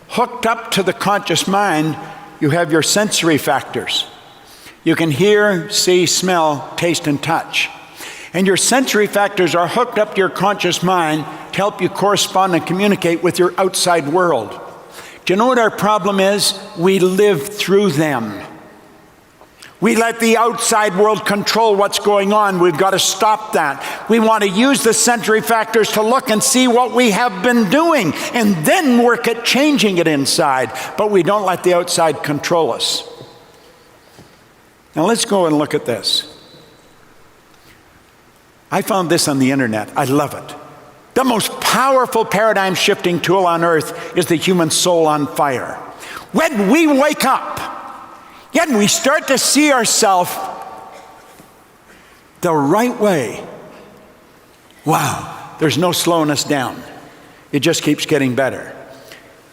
Hooked up to the conscious mind, you have your sensory factors. You can hear, see, smell, taste, and touch. And your sensory factors are hooked up to your conscious mind to help you correspond and communicate with your outside world. Do you know what our problem is? We live through them. We let the outside world control what's going on. We've got to stop that. We want to use the sensory factors to look and see what we have been doing and then work at changing it inside. But we don't let the outside control us. Now let's go and look at this. I found this on the internet. I love it. The most powerful paradigm shifting tool on earth is the human soul on fire. When we wake up, yet we start to see ourselves the right way. Wow, there's no slowing us down. It just keeps getting better.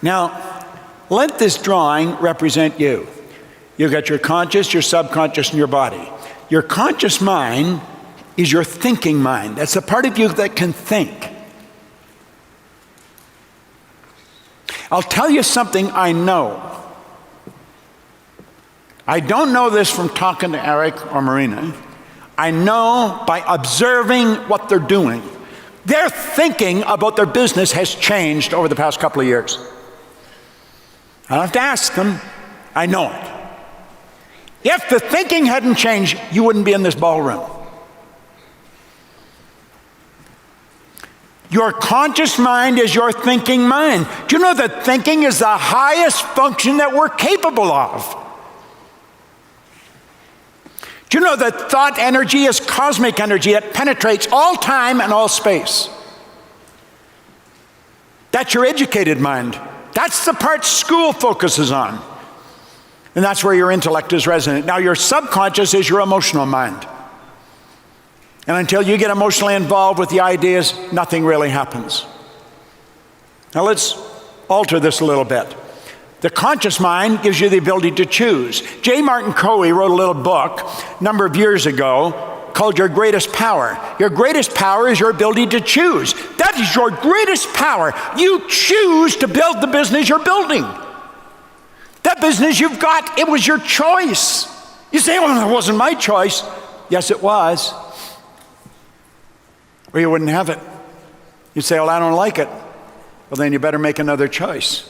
Now, let this drawing represent you. You've got your conscious, your subconscious, and your body. Your conscious mind is your thinking mind. That's the part of you that can think. I'll tell you something I know. I don't know this from talking to Eric or Marina. I know by observing what they're doing. Their thinking about their business has changed over the past couple of years. I don't have to ask them. I know it. If the thinking hadn't changed, you wouldn't be in this ballroom. Your conscious mind is your thinking mind. Do you know that thinking is the highest function that we're capable of? Do you know that thought energy is cosmic energy? It penetrates all time and all space. That's your educated mind. That's the part school focuses on. And that's where your intellect is resident. Now, your subconscious is your emotional mind. And until you get emotionally involved with the ideas, nothing really happens. Now let's alter this a little bit. The conscious mind gives you the ability to choose. J. Martin Coe wrote a little book a number of years ago called Your Greatest Power. Your greatest power is your ability to choose. That is your greatest power. You choose to build the business you're building. That business you've got, it was your choice. You say, well, it wasn't my choice. Yes, it was. Or you wouldn't have it. You say, well, I don't like it. Well, then you better make another choice.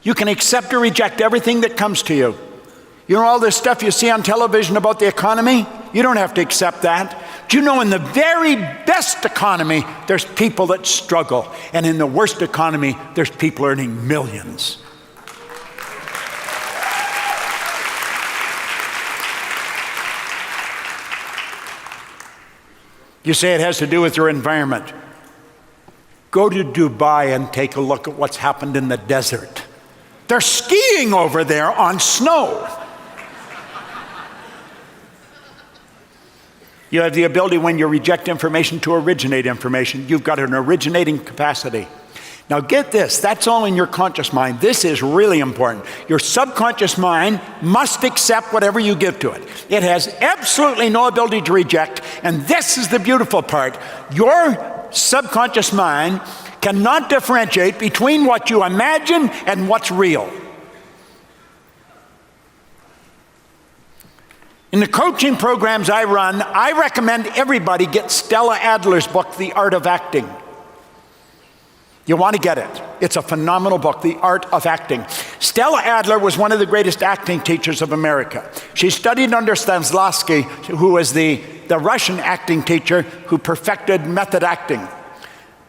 You can accept or reject everything that comes to you. You know all this stuff you see on television about the economy? You don't have to accept that. Do you know in the very best economy, there's people that struggle. And in the worst economy, there's people earning millions. You say it has to do with your environment. Go to Dubai and take a look at what's happened in the desert. They're skiing over there on snow. You have the ability when you reject information to originate information. You've got an originating capacity. Now get this, that's all in your conscious mind. This is really important. Your subconscious mind must accept whatever you give to it. It has absolutely no ability to reject, and this is the beautiful part. Your subconscious mind cannot differentiate between what you imagine and what's real. In the coaching programs I run, I recommend everybody get Stella Adler's book, The Art of Acting. You want to get it. It's a phenomenal book, The Art of Acting. Stella Adler was one of the greatest acting teachers of America. She studied under Stanislavski, who was the Russian acting teacher who perfected method acting.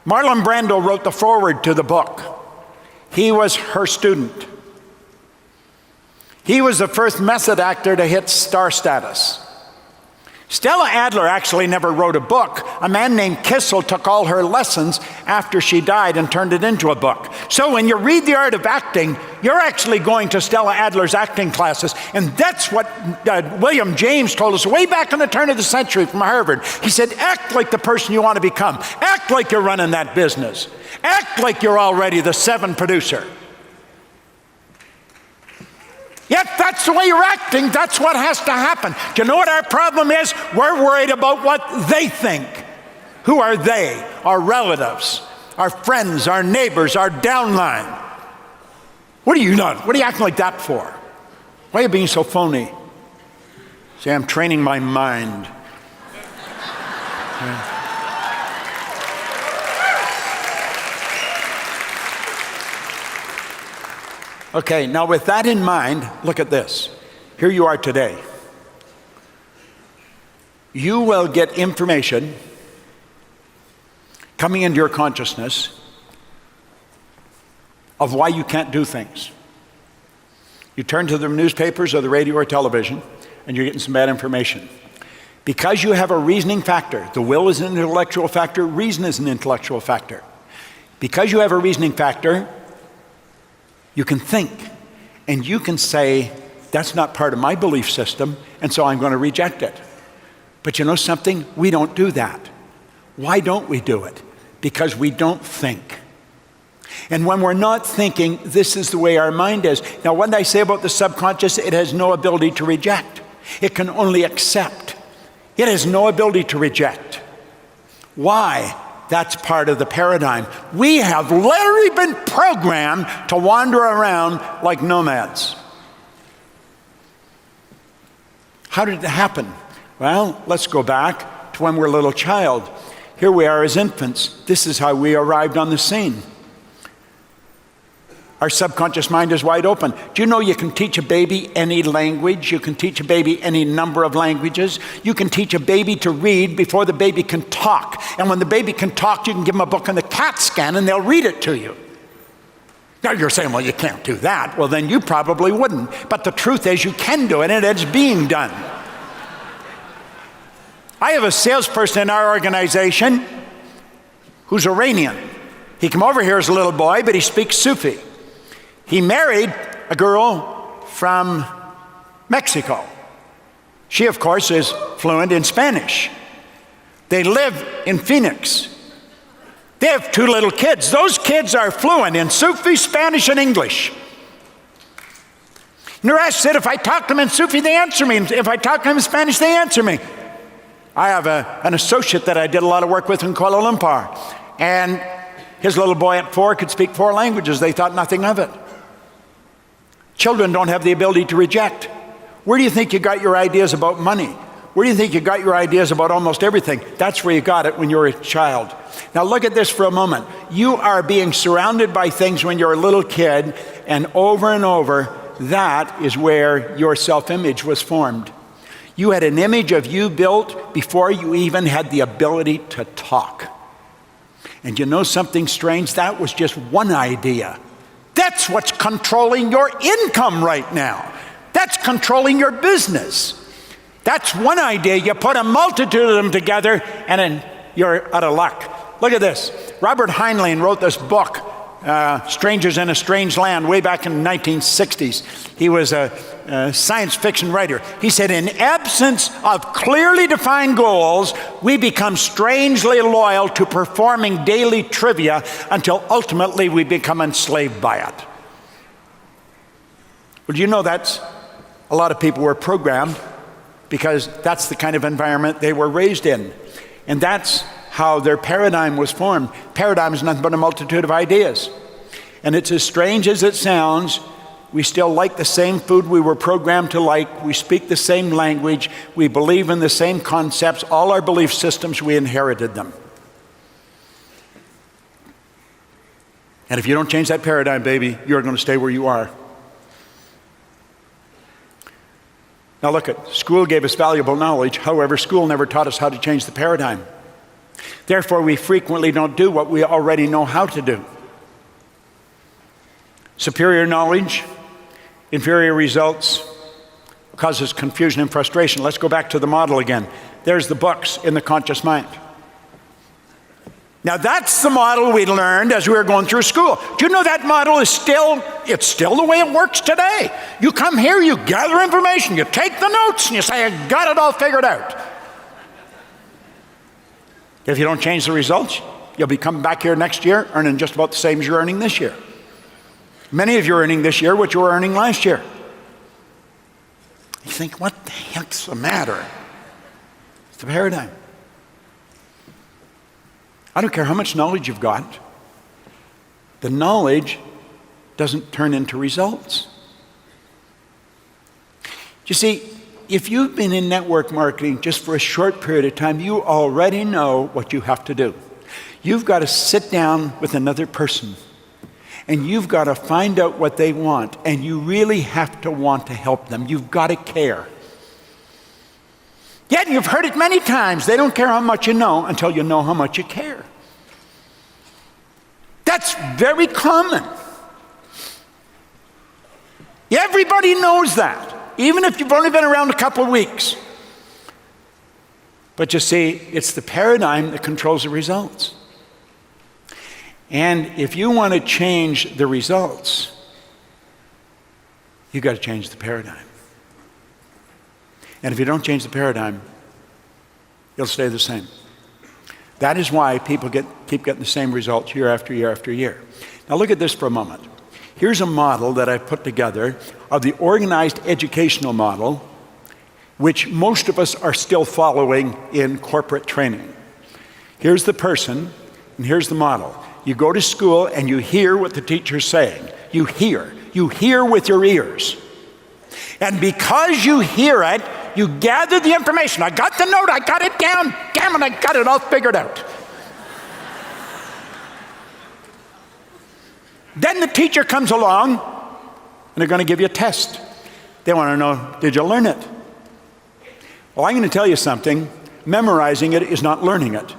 Marlon Brando wrote the foreword to the book. He was her student. He was the first method actor to hit star status. Stella Adler actually never wrote a book. A man named Kissel took all her lessons after she died and turned it into a book. So when you read The Art of Acting, you're actually going to Stella Adler's acting classes. And that's what William James told us way back in the turn of the century from Harvard. He said, act like the person you want to become. Act like you're running that business. Act like you're already the 7 producer. Yet that's the way you're acting. That's what has to happen. Do you know what our problem is? We're worried about what they think. Who are they? Our relatives, our friends, our neighbors, our downline. What are you not? What are you acting like that for? Why are you being so phony? Say, I'm training my mind. Okay, now with that in mind, look at this. Here you are today. You will get information coming into your consciousness of why you can't do things. You turn to the newspapers or the radio or television, and you're getting some bad information. Because you have a reasoning factor, the will is an intellectual factor, reason is an intellectual factor. Because you have a reasoning factor, you can think, and you can say, that's not part of my belief system, and so I'm going to reject it. But you know something? We don't do that. Why don't we do it? Because we don't think. And when we're not thinking, this is the way our mind is. Now, what I say about the subconscious, it has no ability to reject. It can only accept. It has no ability to reject. Why? That's part of the paradigm. We have literally been programmed to wander around like nomads. How did it happen? Well, let's go back to when we're a little child. Here we are as infants. This is how we arrived on the scene. Our subconscious mind is wide open. Do you know you can teach a baby any language? You can teach a baby any number of languages. You can teach a baby to read before the baby can talk. And when the baby can talk, you can give them a book on the CAT scan and they'll read it to you. Now you're saying, well, you can't do that. Well, then you probably wouldn't. But the truth is you can do it and it's being done. I have a salesperson in our organization who's Iranian. He came over here as a little boy, but he speaks Sufi. He married a girl from Mexico. She, of course, is fluent in Spanish. They live in Phoenix. They have 2 little kids. Those kids are fluent in Sufi, Spanish, and English. Naresh said, if I talk to them in Sufi, they answer me. If I talk to them in Spanish, they answer me. I have an associate that I did a lot of work with in Kuala Lumpur. And his little boy at 4 could speak 4 languages. They thought nothing of it. Children don't have the ability to reject. Where do you think you got your ideas about money? Where do you think you got your ideas about almost everything? That's where you got it when you were a child. Now look at this for a moment. You are being surrounded by things when you're a little kid, and over, that is where your self-image was formed. You had an image of you built before you even had the ability to talk. And you know something strange? That was just one idea. That's what's controlling your income right now. That's controlling your business. That's one idea. You put a multitude of them together and then you're out of luck. Look at this. Robert Heinlein wrote this book, Strangers in a Strange Land, way back in the 1960s. He was a science fiction writer. He said, in absence of clearly defined goals, we become strangely loyal to performing daily trivia until ultimately we become enslaved by it. Well, do you know that's a lot of people were programmed because that's the kind of environment they were raised in. And that's how their paradigm was formed. Paradigm is nothing but a multitude of ideas. And it's as strange as it sounds, we still like the same food we were programmed to like. We speak the same language. We believe in the same concepts. All our belief systems, we inherited them. And if you don't change that paradigm, baby, you're going to stay where you are. Now look at, school gave us valuable knowledge. However, school never taught us how to change the paradigm. Therefore, we frequently don't do what we already know how to do. Superior knowledge, inferior results, causes confusion and frustration. Let's go back to the model again. There's the books in the conscious mind. Now that's the model we learned as we were going through school. Do you know that model is still the way it works today? You come here, you gather information, you take the notes, and you say, I got it all figured out. If you don't change the results, you'll be coming back here next year earning just about the same as you're earning this year. Many of you are earning this year what you were earning last year. You think, what the heck's the matter? It's the paradigm. I don't care how much knowledge you've got. The knowledge doesn't turn into results. You see, if you've been in network marketing just for a short period of time, you already know what you have to do. You've got to sit down with another person, and you've got to find out what they want, and you really have to want to help them. You've got to care. Yet you've heard it many times. They don't care how much you know until you know how much you care. That's very common. Everybody knows that, even if you've only been around a couple of weeks. But you see, it's the paradigm that controls the results. And if you want to change the results, you've got to change the paradigm. And if you don't change the paradigm, it'll stay the same. That is why people keep getting the same results year after year after year. Now look at this for a moment. Here's a model that I put together of the organized educational model, which most of us are still following in corporate training. Here's the person, and here's the model. You go to school and you hear what the teacher's saying. You hear with your ears. And because you hear it, you gather the information. I got the note, I got it down, damn it, I got it all figured out. Then the teacher comes along, and they're going to give you a test. They want to know, did you learn it? Well, I'm going to tell you something. Memorizing it is not learning it.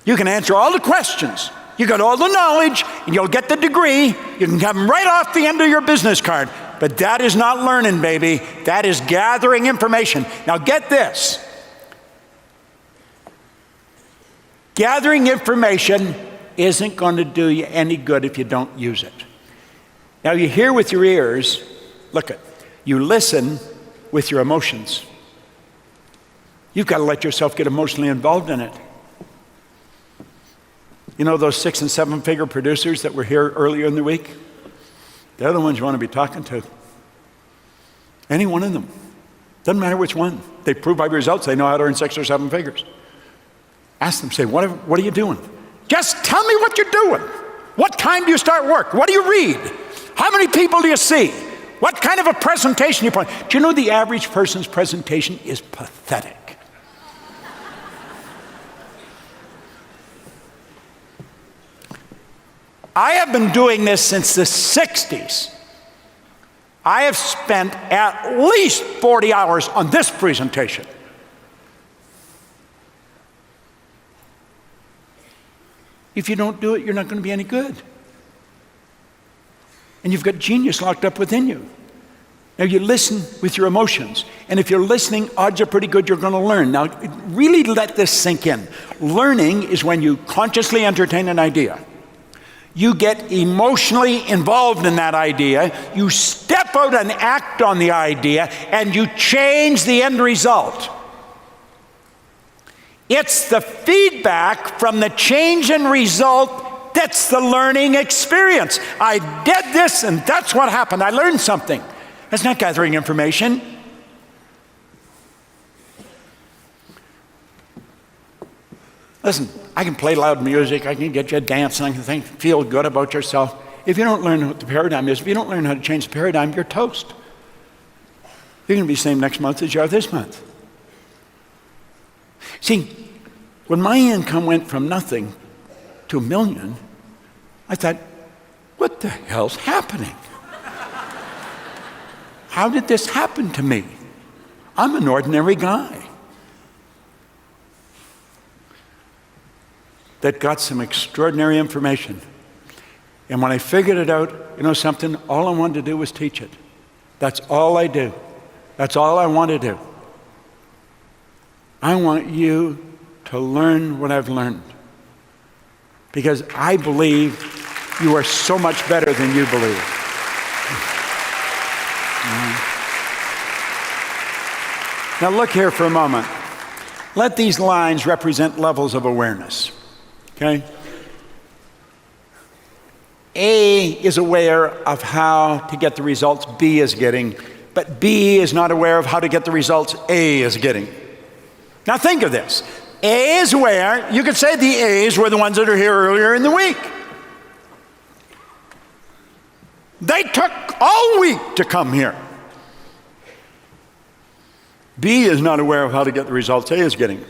You can answer all the questions. You got all the knowledge, and you'll get the degree. You can have them right off the end of your business card. But that is not learning, baby. That is gathering information. Now get this. Gathering information isn't going to do you any good if you don't use it. Now you hear with your ears, look at, you listen with your emotions. You've got to let yourself get emotionally involved in it. You know those 6- and 7-figure producers that were here earlier in the week? They're the ones you want to be talking to. Any one of them. Doesn't matter which one. They prove by results they know how to earn 6 or 7 figures. Ask them, say, what are you doing? Just tell me what you're doing. What time do you start work? What do you read? How many people do you see? What kind of a presentation you put? Do you know the average person's presentation is pathetic? I have been doing this since the 60s. I have spent at least 40 hours on this presentation. If you don't do it, you're not going to be any good. And you've got genius locked up within you. Now you listen with your emotions. And if you're listening, odds are pretty good you're going to learn. Now really let this sink in. Learning is when you consciously entertain an idea. You get emotionally involved in that idea. You step out and act on the idea, and you change the end result. It's the feedback from the change in result that's the learning experience. I did this, and that's what happened. I learned something. That's not gathering information. Listen, I can play loud music, I can get you dancing, I can feel good about yourself. If you don't learn what the paradigm is, if you don't learn how to change the paradigm, you're toast. You're going to be the same next month as you are this month. See, when my income went from nothing to $1 million, I thought, what the hell's happening? How did this happen to me? I'm an ordinary guy that got some extraordinary information. And when I figured it out, you know something? All I wanted to do was teach it. That's all I do. That's all I want to do. I want you to learn what I've learned. Because I believe you are so much better than you believe. Now look here for a moment. Let these lines represent levels of awareness. Okay? A is aware of how to get the results B is getting, but B is not aware of how to get the results A is getting. Now think of this. A is aware. You could say the A's were the ones that are here earlier in the week. They took all week to come here. B is not aware of how to get the results A is getting.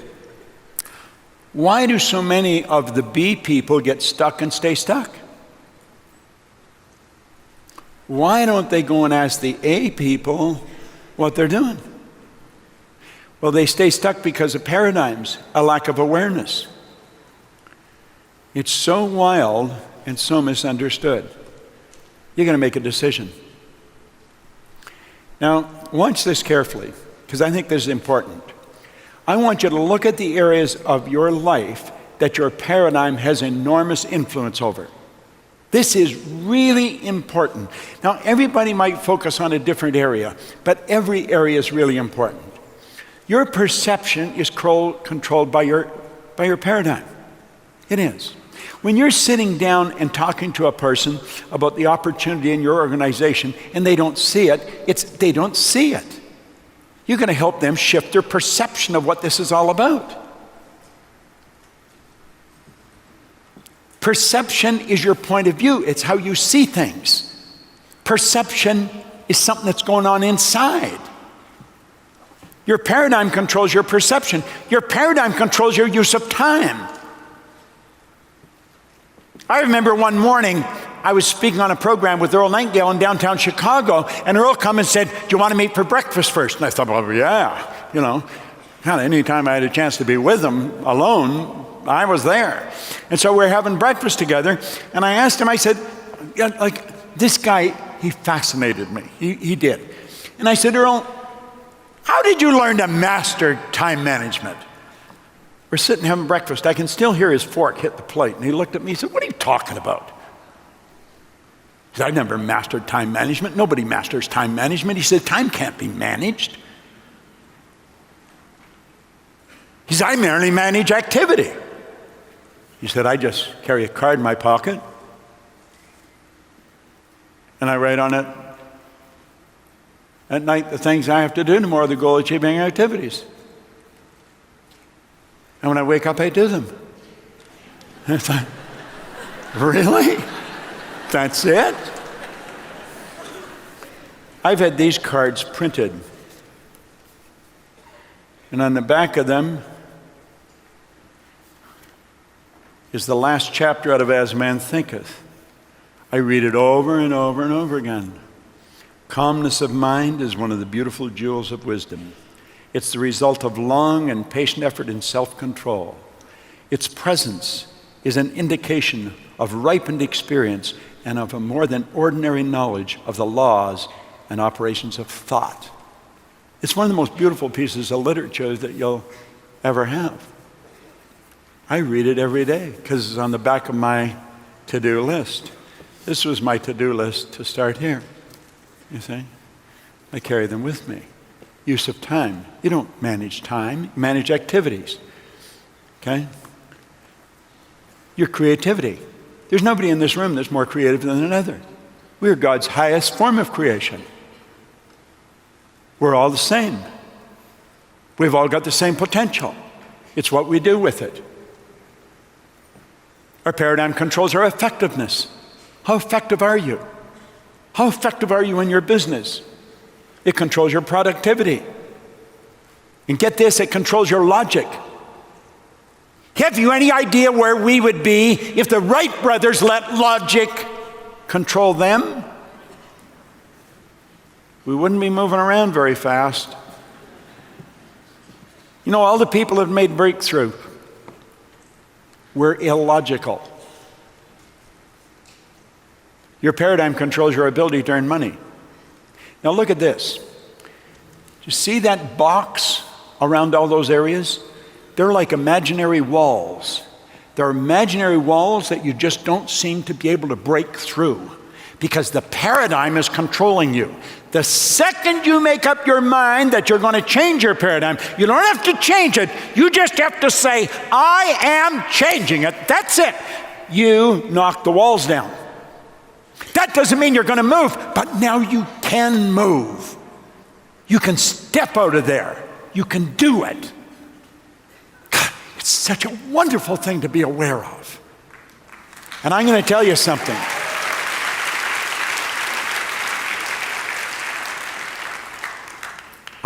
Why do so many of the B people get stuck and stay stuck? Why don't they go and ask the A people what they're doing? Well, they stay stuck because of paradigms, a lack of awareness. It's so wild and so misunderstood. You're going to make a decision. Now, watch this carefully, because I think this is important. I want you to look at the areas of your life that your paradigm has enormous influence over. This is really important. Now, everybody might focus on a different area, but every area is really important. Your perception is controlled by your paradigm. It is. When you're sitting down and talking to a person about the opportunity in your organization and they don't see it, they don't see it. You're going to help them shift their perception of what this is all about. Perception is your point of view. It's how you see things. Perception is something that's going on inside. Your paradigm controls your perception. Your paradigm controls your use of time. I remember one morning, I was speaking on a program with Earl Nightingale in downtown Chicago, and Earl come and said, "Do you want to meet for breakfast first?" And I thought, well, yeah, anytime I had a chance to be with him alone, I was there. And so we're having breakfast together, and I asked him, I said, this guy, he fascinated me. He did. And I said, "Earl, how did you learn to master time management?" We're sitting having breakfast. I can still hear his fork hit the plate. And he looked at me and said, "What are you talking about?" He said, "I never mastered time management. Nobody masters time management." He said, "Time can't be managed." He said, "I merely manage activity." He said, "I just carry a card in my pocket and I write on it at night the things I have to do tomorrow, the goal achieving activities. And when I wake up, I do them." And I thought, really? That's it? I've had these cards printed. And on the back of them is the last chapter out of As Man Thinketh. I read it over and over and over again. Calmness of mind is one of the beautiful jewels of wisdom. It's the result of long and patient effort in self-control. Its presence is an indication of ripened experience and of a more than ordinary knowledge of the laws and operations of thought. It's one of the most beautiful pieces of literature that you'll ever have. I read it every day because it's on the back of my to-do list. This was my to-do list to start here. You see? I carry them with me. Use of time. You don't manage time, you manage activities. Okay? Your creativity. There's nobody in this room that's more creative than another. We are God's highest form of creation. We're all the same. We've all got the same potential. It's what we do with it. Our paradigm controls our effectiveness. How effective are you? How effective are you in your business? It controls your productivity. And get this, it controls your logic. Have you any idea where we would be if the Wright brothers let logic control them? We wouldn't be moving around very fast. You know, all the people that have made breakthrough were illogical. Your paradigm controls your ability to earn money. Now look at this. Do you see that box around all those areas? They're like imaginary walls. They're imaginary walls that you just don't seem to be able to break through because the paradigm is controlling you. The second you make up your mind that you're going to change your paradigm, you don't have to change it. You just have to say, "I am changing it." That's it. You knock the walls down. That doesn't mean you're going to move, but now you can move. You can step out of there. You can do it. God, it's such a wonderful thing to be aware of. And I'm going to tell you something.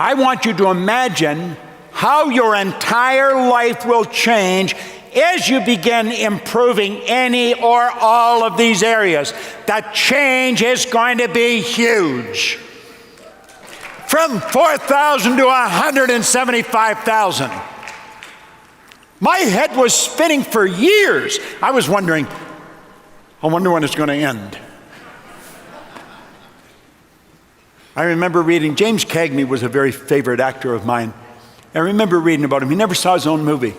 I want you to imagine how your entire life will change as you begin improving any or all of these areas. The change is going to be huge. From 4,000 to 175,000. My head was spinning for years. I was wondering, I wonder when it's going to end. I remember reading, James Cagney was a very favorite actor of mine. I remember reading about him. He never saw his own movie.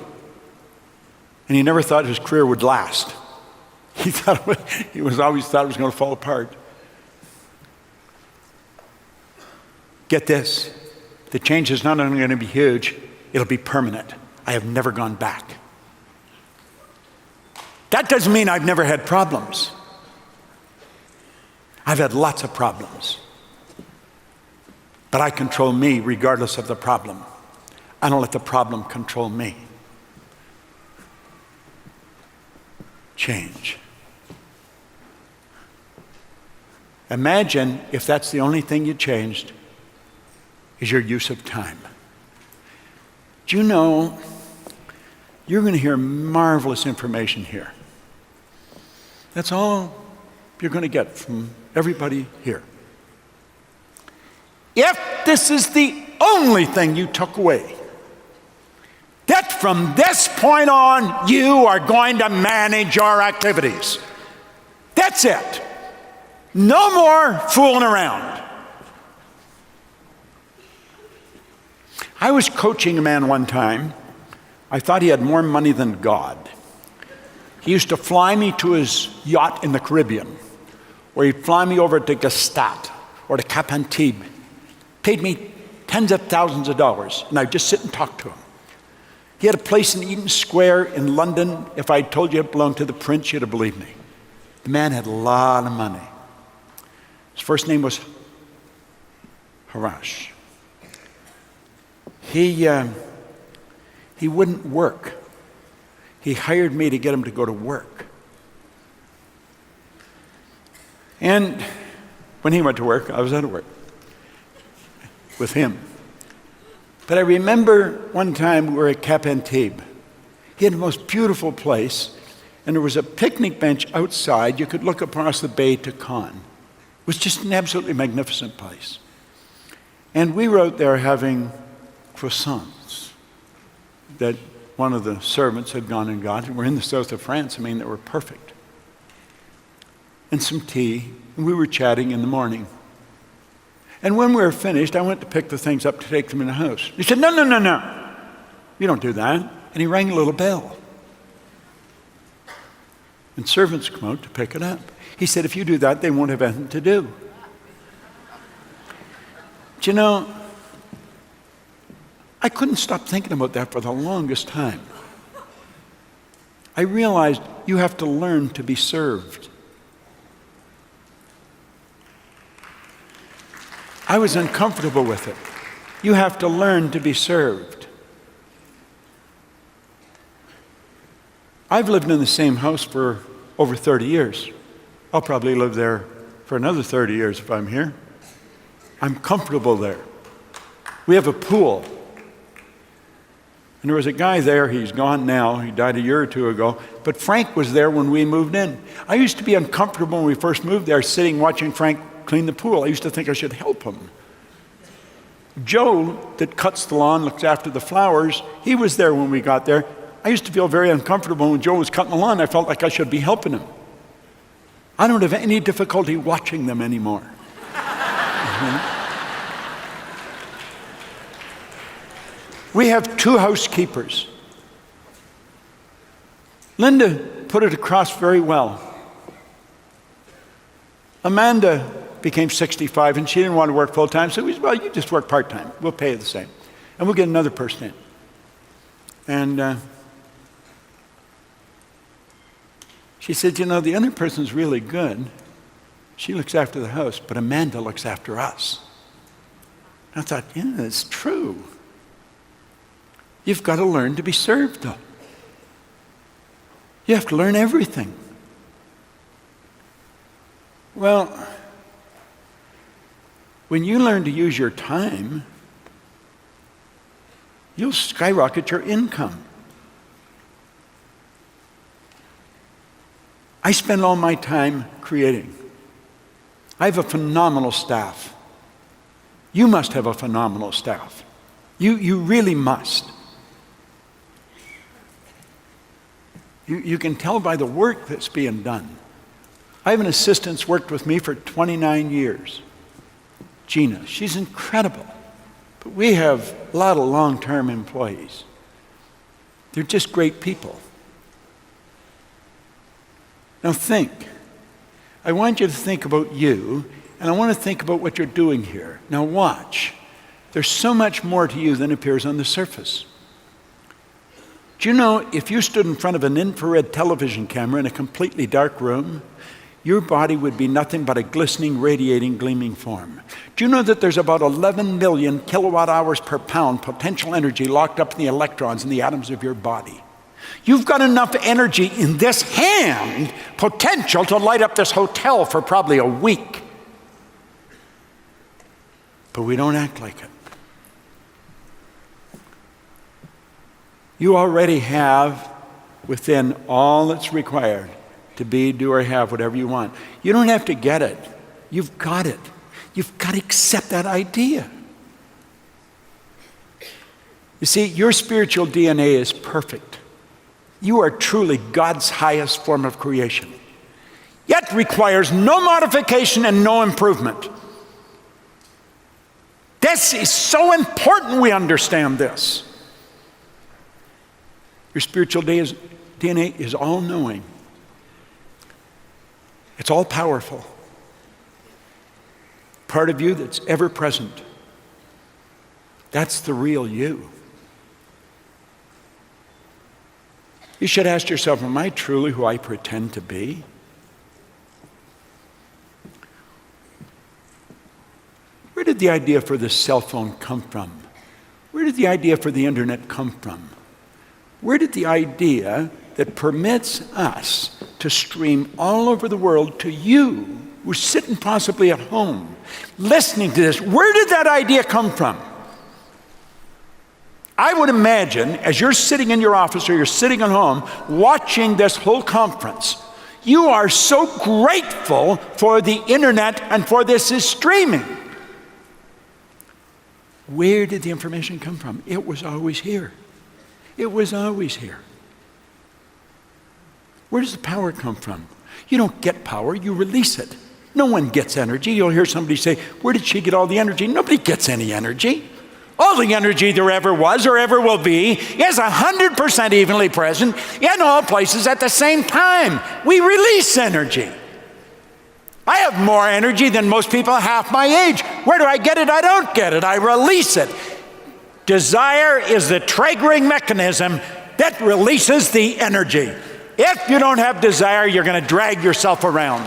And he never thought his career would last. He always thought it was going to fall apart. Get this, the change is not only going to be huge, it'll be permanent. I have never gone back. That doesn't mean I've never had problems. I've had lots of problems. But I control me regardless of the problem. I don't let the problem control me. Change. Imagine if that's the only thing you changed is your use of time. Do you know, you're going to hear marvelous information here. That's all you're going to get from everybody here. If this is the only thing you took away, that from this point on, you are going to manage your activities. That's it. No more fooling around. I was coaching a man one time. I thought he had more money than God. He used to fly me to his yacht in the Caribbean, or he'd fly me over to Gstaad or to Cap Antibes. Paid me tens of thousands of dollars, and I'd just sit and talk to him. He had a place in Eaton Square in London. If I told you it belonged to the prince, you'd have believed me. The man had a lot of money. His first name was Harash. He wouldn't work. He hired me to get him to go to work. And when he went to work, I was out of work with him. But I remember one time we were at Cap Antibes. He had the most beautiful place, and there was a picnic bench outside. You could look across the bay to Cannes. It was just an absolutely magnificent place. And we were out there having croissants that one of the servants had gone and got. And we're in the south of France. I mean, they were perfect. And some tea, and we were chatting in the morning. And when we were finished, I went to pick the things up to take them in the house. He said, no. You don't do that. And he rang a little bell. And servants come out to pick it up. He said, if you do that, they won't have anything to do. But you know, I couldn't stop thinking about that for the longest time. I realized you have to learn to be served. I was uncomfortable with it. You have to learn to be served. I've lived in the same house for over 30 years. I'll probably live there for another 30 years if I'm here. I'm comfortable there. We have a pool. And there was a guy there, he's gone now, he died a year or two ago, but Frank was there when we moved in. I used to be uncomfortable when we first moved there, sitting watching Frank clean the pool. I used to think I should help him. Joe, that cuts the lawn, looks after the flowers, he was there when we got there. I used to feel very uncomfortable when Joe was cutting the lawn. I felt like I should be helping him. I don't have any difficulty watching them anymore. We have 2 housekeepers. Linda put it across very well. Amanda became 65 and she didn't want to work full time, so we said, well, you just work part time. We'll pay you the same. And we'll get another person in. And she said, you know, the other person's really good. She looks after the house, but Amanda looks after us. And I thought, yeah, it's true. You've got to learn to be served, though. You have to learn everything. Well, when you learn to use your time, you'll skyrocket your income. I spend all my time creating. I have a phenomenal staff. You must have a phenomenal staff. You really must. You can tell by the work that's being done. I have an assistant that's worked with me for 29 years. Gina, she's incredible. But we have a lot of long-term employees. They're just great people. Now think. I want you to think about you, and I want to think about what you're doing here. Now watch. There's so much more to you than appears on the surface. Do you know, if you stood in front of an infrared television camera in a completely dark room, your body would be nothing but a glistening, radiating, gleaming form. Do you know that there's about 11 million kilowatt hours per pound potential energy locked up in the electrons in the atoms of your body? You've got enough energy in this hand, potential, to light up this hotel for probably a week. But we don't act like it. You already have within all that's required to be, do, or have whatever you want. You don't have to get it. You've got it. You've got to accept that idea. You see, your spiritual DNA is perfect. You are truly God's highest form of creation, yet requires no modification and no improvement. This is so important we understand this. Your spiritual DNA is all-knowing. It's all-powerful. Part of you that's ever-present. That's the real you. You should ask yourself, am I truly who I pretend to be? Where did the idea for the cell phone come from? Where did the idea for the internet come from? Where did the idea that permits us to stream all over the world to you, who's sitting possibly at home, listening to this, where did that idea come from? I would imagine, as you're sitting in your office or you're sitting at home watching this whole conference, you are so grateful for the internet and for this is streaming. Where did the information come from? It was always here. It was always here. Where does the power come from? You don't get power, you release it. No one gets energy. You'll hear somebody say, where did she get all the energy? Nobody gets any energy. All the energy there ever was or ever will be is 100% evenly present in all places at the same time. We release energy. I have more energy than most people half my age. Where do I get it? I don't get it. I release it. Desire is the triggering mechanism that releases the energy. If you don't have desire, you're going to drag yourself around.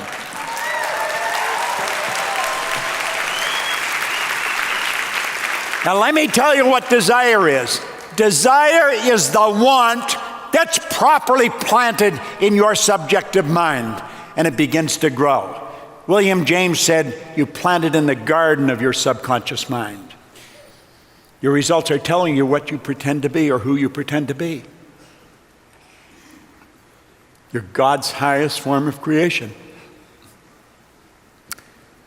Now let me tell you what desire is. Desire is the want that's properly planted in your subjective mind, and it begins to grow. William James said, you plant it in the garden of your subconscious mind. Your results are telling you what you pretend to be or who you pretend to be. You're God's highest form of creation.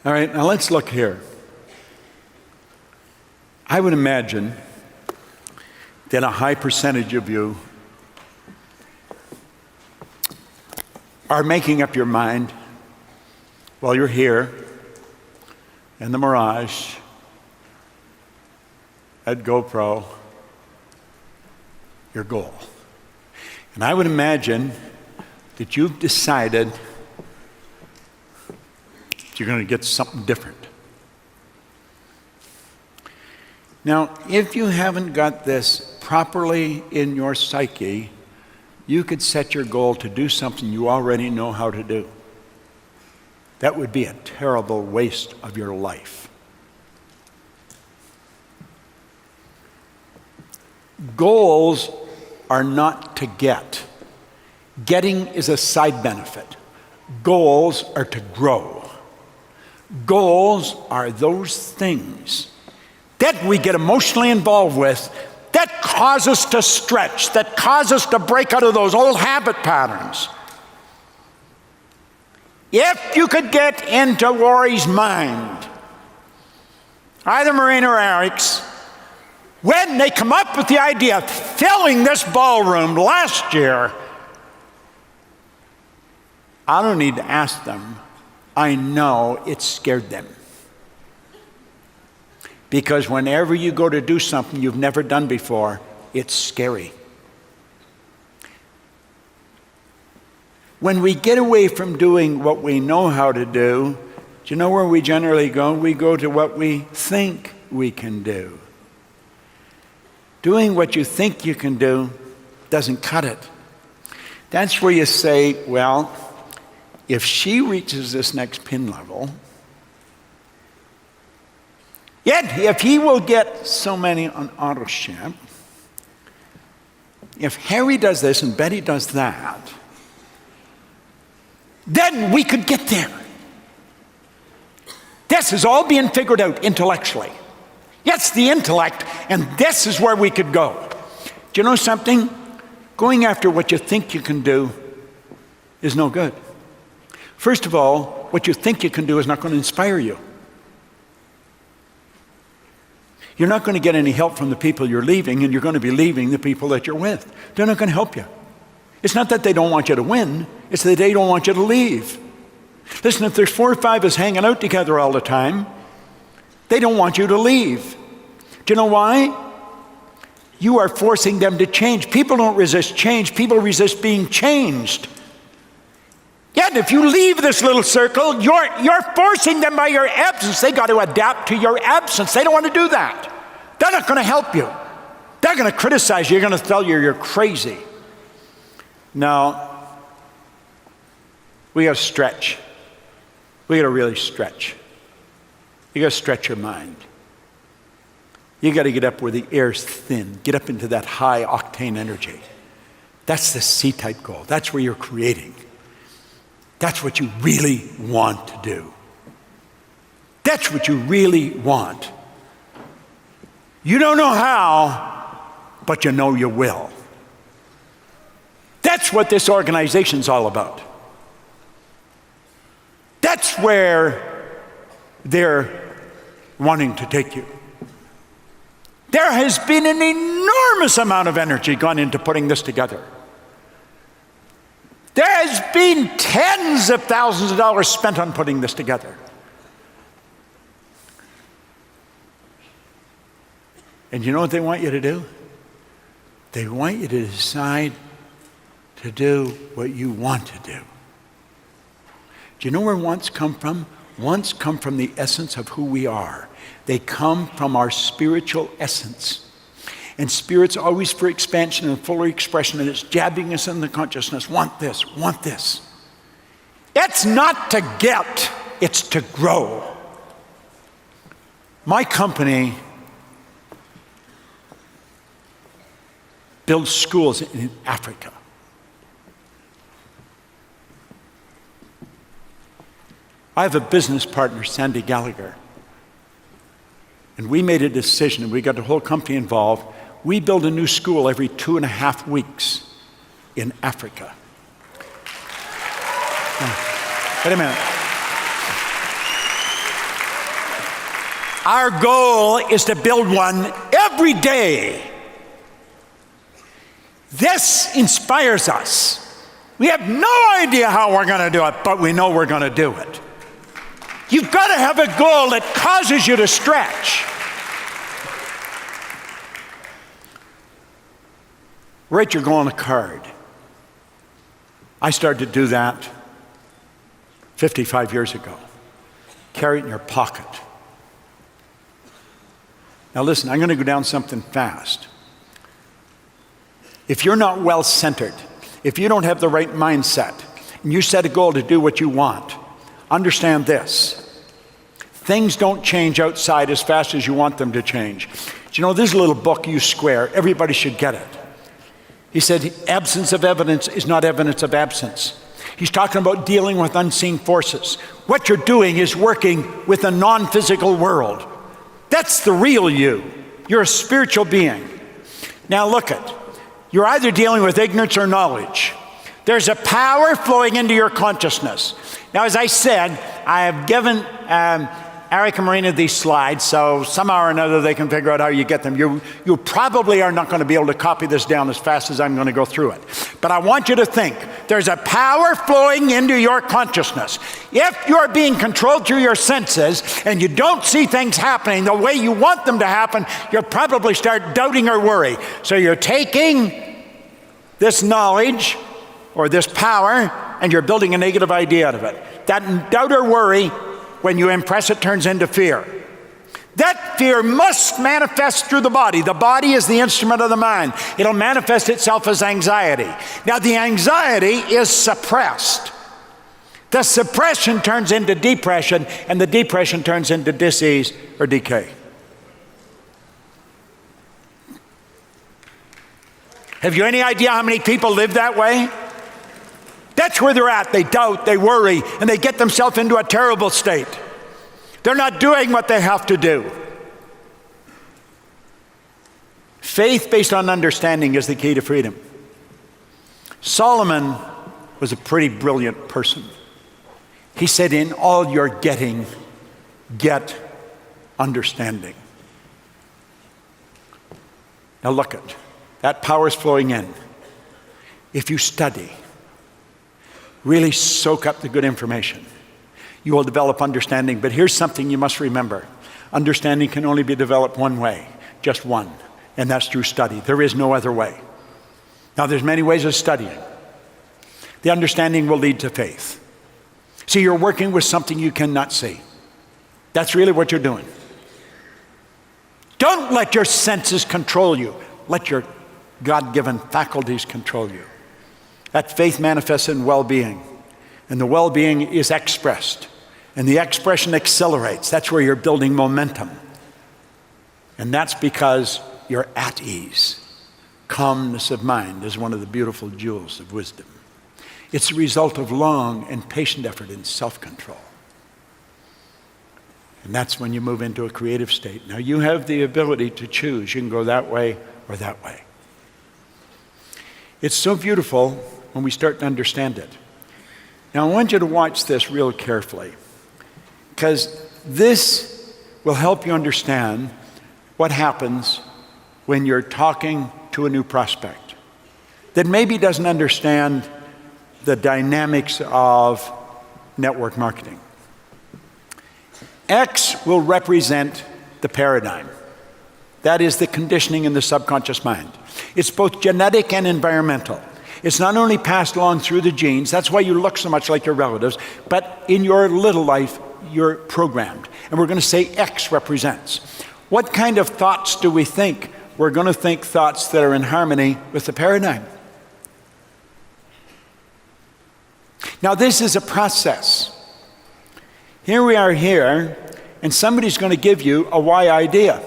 All right, now let's look here. I would imagine that a high percentage of you are making up your mind while you're here in the Mirage at GoPro, your goal. And I would imagine that you've decided that you're going to get something different. Now, if you haven't got this properly in your psyche, you could set your goal to do something you already know how to do. That would be a terrible waste of your life. Goals are not to get. Getting is a side benefit. Goals are to grow. Goals are those things that we get emotionally involved with that cause us to stretch, that cause us to break out of those old habit patterns. If you could get into Rory's mind, either Maureen or Eric's, when they come up with the idea of filling this ballroom last year, I don't need to ask them. I know it scared them. Because whenever you go to do something you've never done before, it's scary. When we get away from doing what we know how to do you know where we generally go? We go to what we think we can do. Doing what you think you can do doesn't cut it. That's where you say, well, if she reaches this next pin level, yet if he will get so many on auto ship, if Harry does this and Betty does that, then we could get there. This is all being figured out intellectually. Yes, the intellect, and this is where we could go. Do you know something? Going after what you think you can do is no good. First of all, what you think you can do is not going to inspire you. You're not going to get any help from the people you're leaving, and you're going to be leaving the people that you're with. They're not going to help you. It's not that they don't want you to win, it's that they don't want you to leave. Listen, if there's 4 or 5 of us hanging out together all the time, they don't want you to leave. Do you know why? You are forcing them to change. People don't resist change. People resist being changed. Yet if you leave this little circle, you're forcing them by your absence. They got to adapt to your absence. They don't want to do that. They're not going to help you. They're going to criticize you. They're going to tell you you're crazy. No. We got to stretch. We got to really stretch. You got to stretch your mind. You got to get up where the air's thin. Get up into that high octane energy. That's the C-type goal. That's where you're creating. That's what you really want to do. That's what you really want. You don't know how, but you know you will. That's what this organization's all about. That's where they're wanting to take you. There has been an enormous amount of energy gone into putting this together. There has been tens of thousands of dollars spent on putting this together. And you know what they want you to do? They want you to decide to do what you want to do. Do you know where wants come from? Wants come from the essence of who we are. They come from our spiritual essence. And spirit's always for expansion and fuller expression, and it's jabbing us in the consciousness. Want this, want this. It's not to get, it's to grow. My company builds schools in Africa. I have a business partner, Sandy Gallagher, and we made a decision, and we got the whole company involved. We build a new school every 2.5 weeks in Africa. Wait a minute. Our goal is to build one every day. This inspires us. We have no idea how we're going to do it, but we know we're going to do it. You've got to have a goal that causes you to stretch. Write your goal on a card. I started to do that 55 years ago. Carry it in your pocket. Now listen, I'm going to go down something fast. If you're not well-centered, if you don't have the right mindset, and you set a goal to do what you want, understand this. Things don't change outside as fast as you want them to change. Do you know, this little book, You Square, everybody should get it. He said, absence of evidence is not evidence of absence. He's talking about dealing with unseen forces. What you're doing is working with a non-physical world. That's the real you. You're a spiritual being. Now look it. You're either dealing with ignorance or knowledge. There's a power flowing into your consciousness. Now, as I said, I have given Eric and Marina these slides, so somehow or another they can figure out how you get them. You probably are not going to be able to copy this down as fast as I'm going to go through it. But I want you to think, there's a power flowing into your consciousness. If you're being controlled through your senses and you don't see things happening the way you want them to happen, you'll probably start doubting or worry. So you're taking this knowledge or this power and you're building a negative idea out of it. That doubt or worry, when you impress it, turns into fear. That fear must manifest through the body. The body is the instrument of the mind. It'll manifest itself as anxiety. Now, the anxiety is suppressed. The suppression turns into depression, and the depression turns into disease or decay. Have you any idea how many people live that way? That's where they're at. They doubt, they worry, and they get themselves into a terrible state. They're not doing what they have to do. Faith based on understanding is the key to freedom. Solomon was a pretty brilliant person. He said, in all you're getting, get understanding. Now look at that power is flowing in. If you study, really soak up the good information, you will develop understanding. But here's something you must remember. Understanding can only be developed one way, just one, and that's through study. There is no other way. Now, there's many ways of studying. The understanding will lead to faith. See, you're working with something you cannot see. That's really what you're doing. Don't let your senses control you. Let your God-given faculties control you. That faith manifests in well-being, and the well-being is expressed, and the expression accelerates. That's where you're building momentum, and that's because you're at ease. Calmness of mind is one of the beautiful jewels of wisdom. It's a result of long and patient effort in self-control, and that's when you move into a creative state. Now, you have the ability to choose. You can go that way or that way. It's so beautiful when we start to understand it. Now, I want you to watch this real carefully, because this will help you understand what happens when you're talking to a new prospect that maybe doesn't understand the dynamics of network marketing. X will represent the paradigm. That is the conditioning in the subconscious mind. It's both genetic and environmental. It's not only passed along through the genes, that's why you look so much like your relatives, but in your little life, you're programmed. And we're going to say X represents. What kind of thoughts do we think? We're going to think thoughts that are in harmony with the paradigm. Now, this is a process. Here we are here, and somebody's going to give you a Y idea.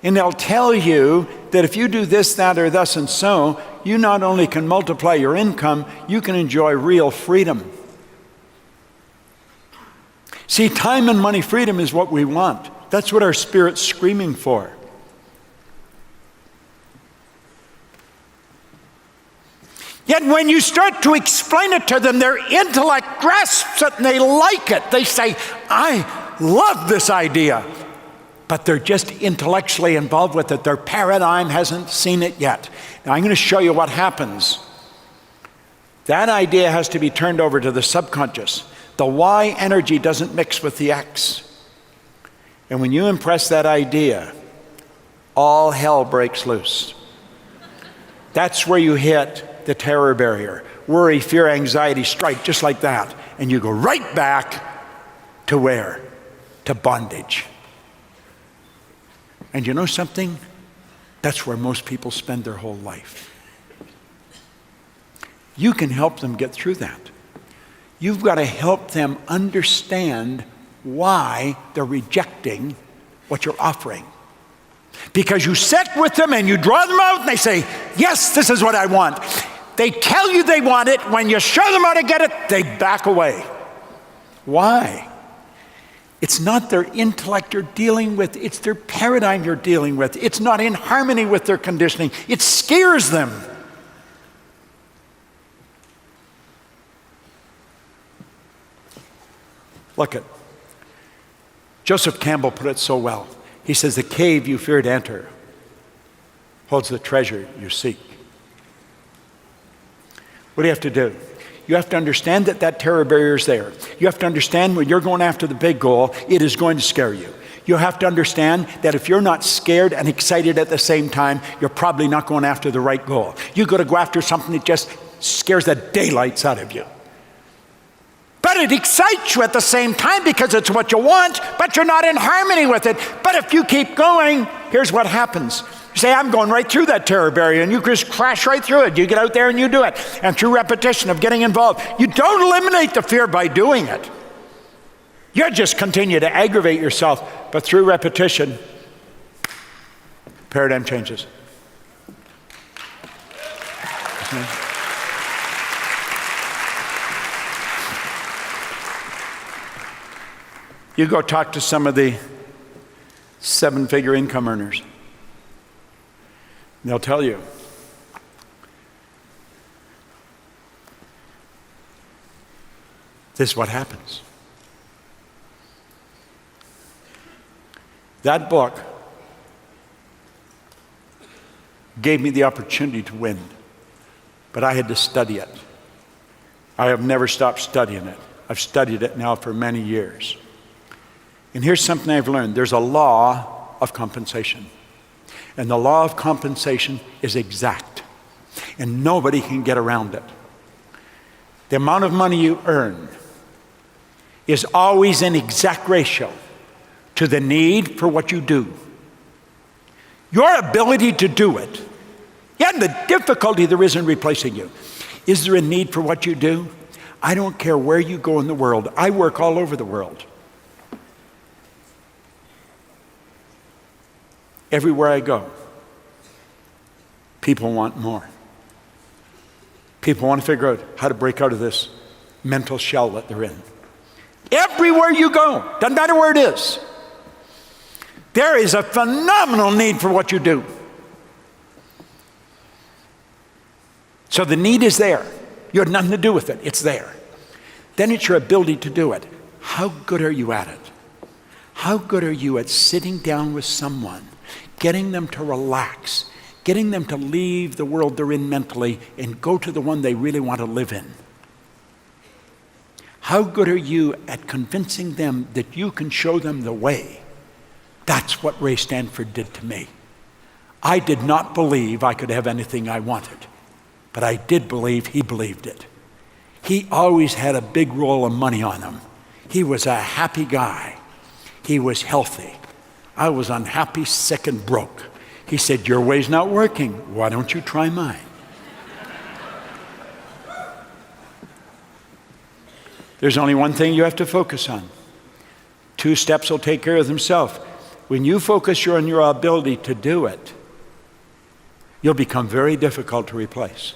And they'll tell you that if you do this, that, or thus and so, you not only can multiply your income, you can enjoy real freedom. See, time and money freedom is what we want. That's what our spirit's screaming for. Yet when you start to explain it to them, their intellect grasps it and they like it. They say, I love this idea. But they're just intellectually involved with it. Their paradigm hasn't seen it yet. Now, I'm going to show you what happens. That idea has to be turned over to the subconscious. The Y energy doesn't mix with the X. And when you impress that idea, all hell breaks loose. That's where you hit the terror barrier. Worry, fear, anxiety strike just like that. And you go right back to where? To bondage. And you know something? That's where most people spend their whole life. You can help them get through that. You've got to help them understand why they're rejecting what you're offering. Because you sit with them and you draw them out and they say, yes, this is what I want. They tell you they want it. When you show them how to get it, they back away. Why? It's not their intellect you're dealing with, it's their paradigm you're dealing with. It's not in harmony with their conditioning. It scares them. Look at Joseph Campbell put it so well. He says, the cave you fear to enter holds the treasure you seek. What do you have to do? You have to understand that that terror barrier is there. You have to understand when you're going after the big goal, it is going to scare you. You have to understand that if you're not scared and excited at the same time, you're probably not going after the right goal. You got to go after something that just scares the daylights out of you. But it excites you at the same time because it's what you want, but you're not in harmony with it. But if you keep going, here's what happens. You say, I'm going right through that terror barrier, and you just crash right through it. You get out there and you do it. And through repetition of getting involved, you don't eliminate the fear by doing it. You just continue to aggravate yourself, but through repetition, paradigm changes. You go talk to some of the 7-figure income earners. They'll tell you, this is what happens. That book gave me the opportunity to win, but I had to study it. I have never stopped studying it. I've studied it now for many years. And here's something I've learned. There's a law of compensation. And the law of compensation is exact. And nobody can get around it. The amount of money you earn is always in exact ratio to the need for what you do. Your ability to do it, and the difficulty there is in replacing you. Is there a need for what you do? I don't care where you go in the world. I work all over the world. Everywhere I go, people want more. People want to figure out how to break out of this mental shell that they're in. Everywhere you go, doesn't matter where it is, there is a phenomenal need for what you do. So the need is there. You have nothing to do with it. It's there. Then it's your ability to do it. How good are you at it? How good are you at sitting down with someone, getting them to relax, getting them to leave the world they're in mentally and go to the one they really want to live in? How good are you at convincing them that you can show them the way? That's what Ray Stanford did to me. I did not believe I could have anything I wanted, but I did believe he believed it. He always had a big roll of money on him. He was a happy guy. He was healthy. I was unhappy, sick, and broke. He said, your way's not working. Why don't you try mine? There's only one thing you have to focus on. 2 steps will take care of themselves. When you focus on your ability to do it, you'll become very difficult to replace.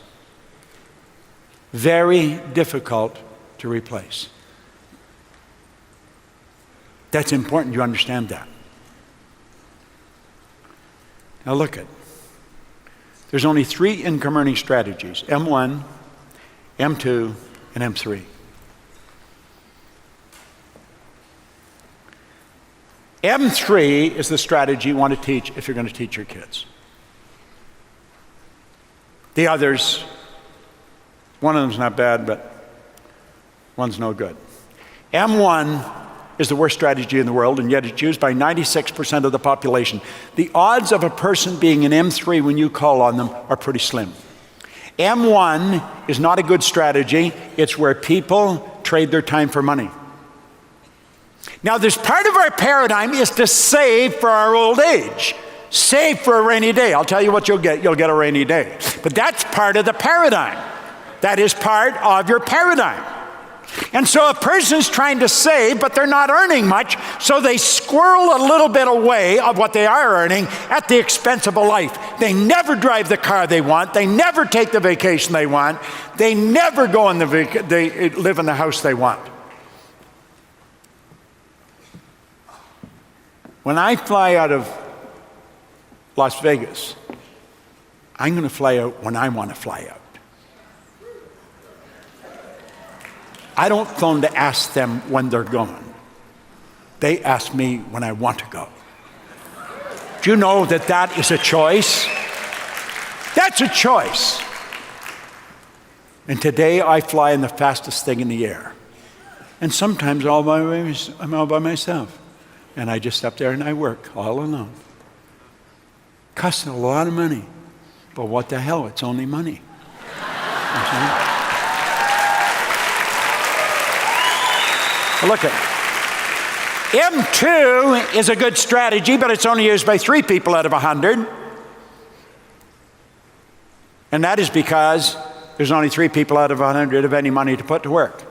Very difficult to replace. That's important you understand that. Now look at, there's only 3 income earning strategies, M1, M2, and M3. M3 is the strategy you want to teach if you're going to teach your kids. The others, one of them's not bad, but one's no good. M1 is the worst strategy in the world, and yet it's used by 96% of the population. The odds of a person being an M3 when you call on them are pretty slim. M1 is not a good strategy. It's where people trade their time for money. Now, there's part of our paradigm is to save for our old age. Save for a rainy day. I'll tell you what you'll get. You'll get a rainy day. But that's part of the paradigm. That is part of your paradigm. And so a person's trying to save, but they're not earning much, so they squirrel a little bit away of what they are earning at the expense of a life. They never drive the car they want. They never take the vacation they want. They never go they live in the house they want. When I fly out of Las Vegas, I'm going to fly out when I want to fly out. I don't phone to ask them when they're going. They ask me when I want to go. Do you know that that is a choice? That's a choice. And today I fly in the fastest thing in the air. And sometimes I'm all by myself. And I just up there and I work all alone. Costs a lot of money. But what the hell, it's only money. Look at M2 is a good strategy, but it's only used by 3 people out of 100. And that is because there's only 3 people out of 100 of any money to put to work.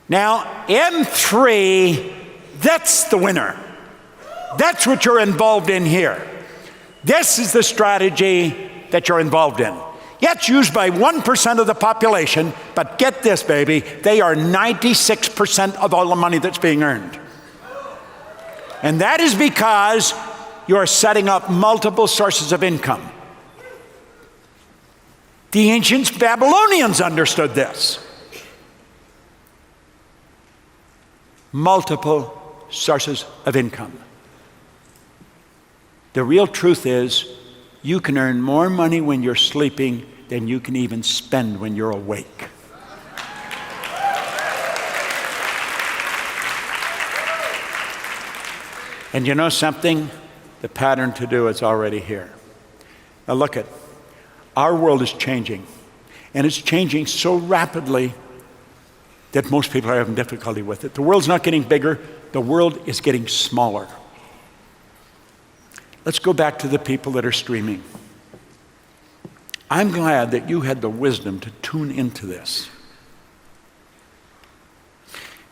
Now, M3, that's the winner. That's what you're involved in here. This is the strategy that you're involved in. Yeah, it's used by 1% of the population, but get this, baby, they are 96% of all the money that's being earned. And that is because you're setting up multiple sources of income. The ancient Babylonians understood this. Multiple sources of income. The real truth is, you can earn more money when you're sleeping than you can even spend when you're awake. And you know something? The pattern to do is already here. Now look at, our world is changing. And it's changing so rapidly that most people are having difficulty with it. The world's not getting bigger, the world is getting smaller. Let's go back to the people that are streaming. I'm glad that you had the wisdom to tune into this,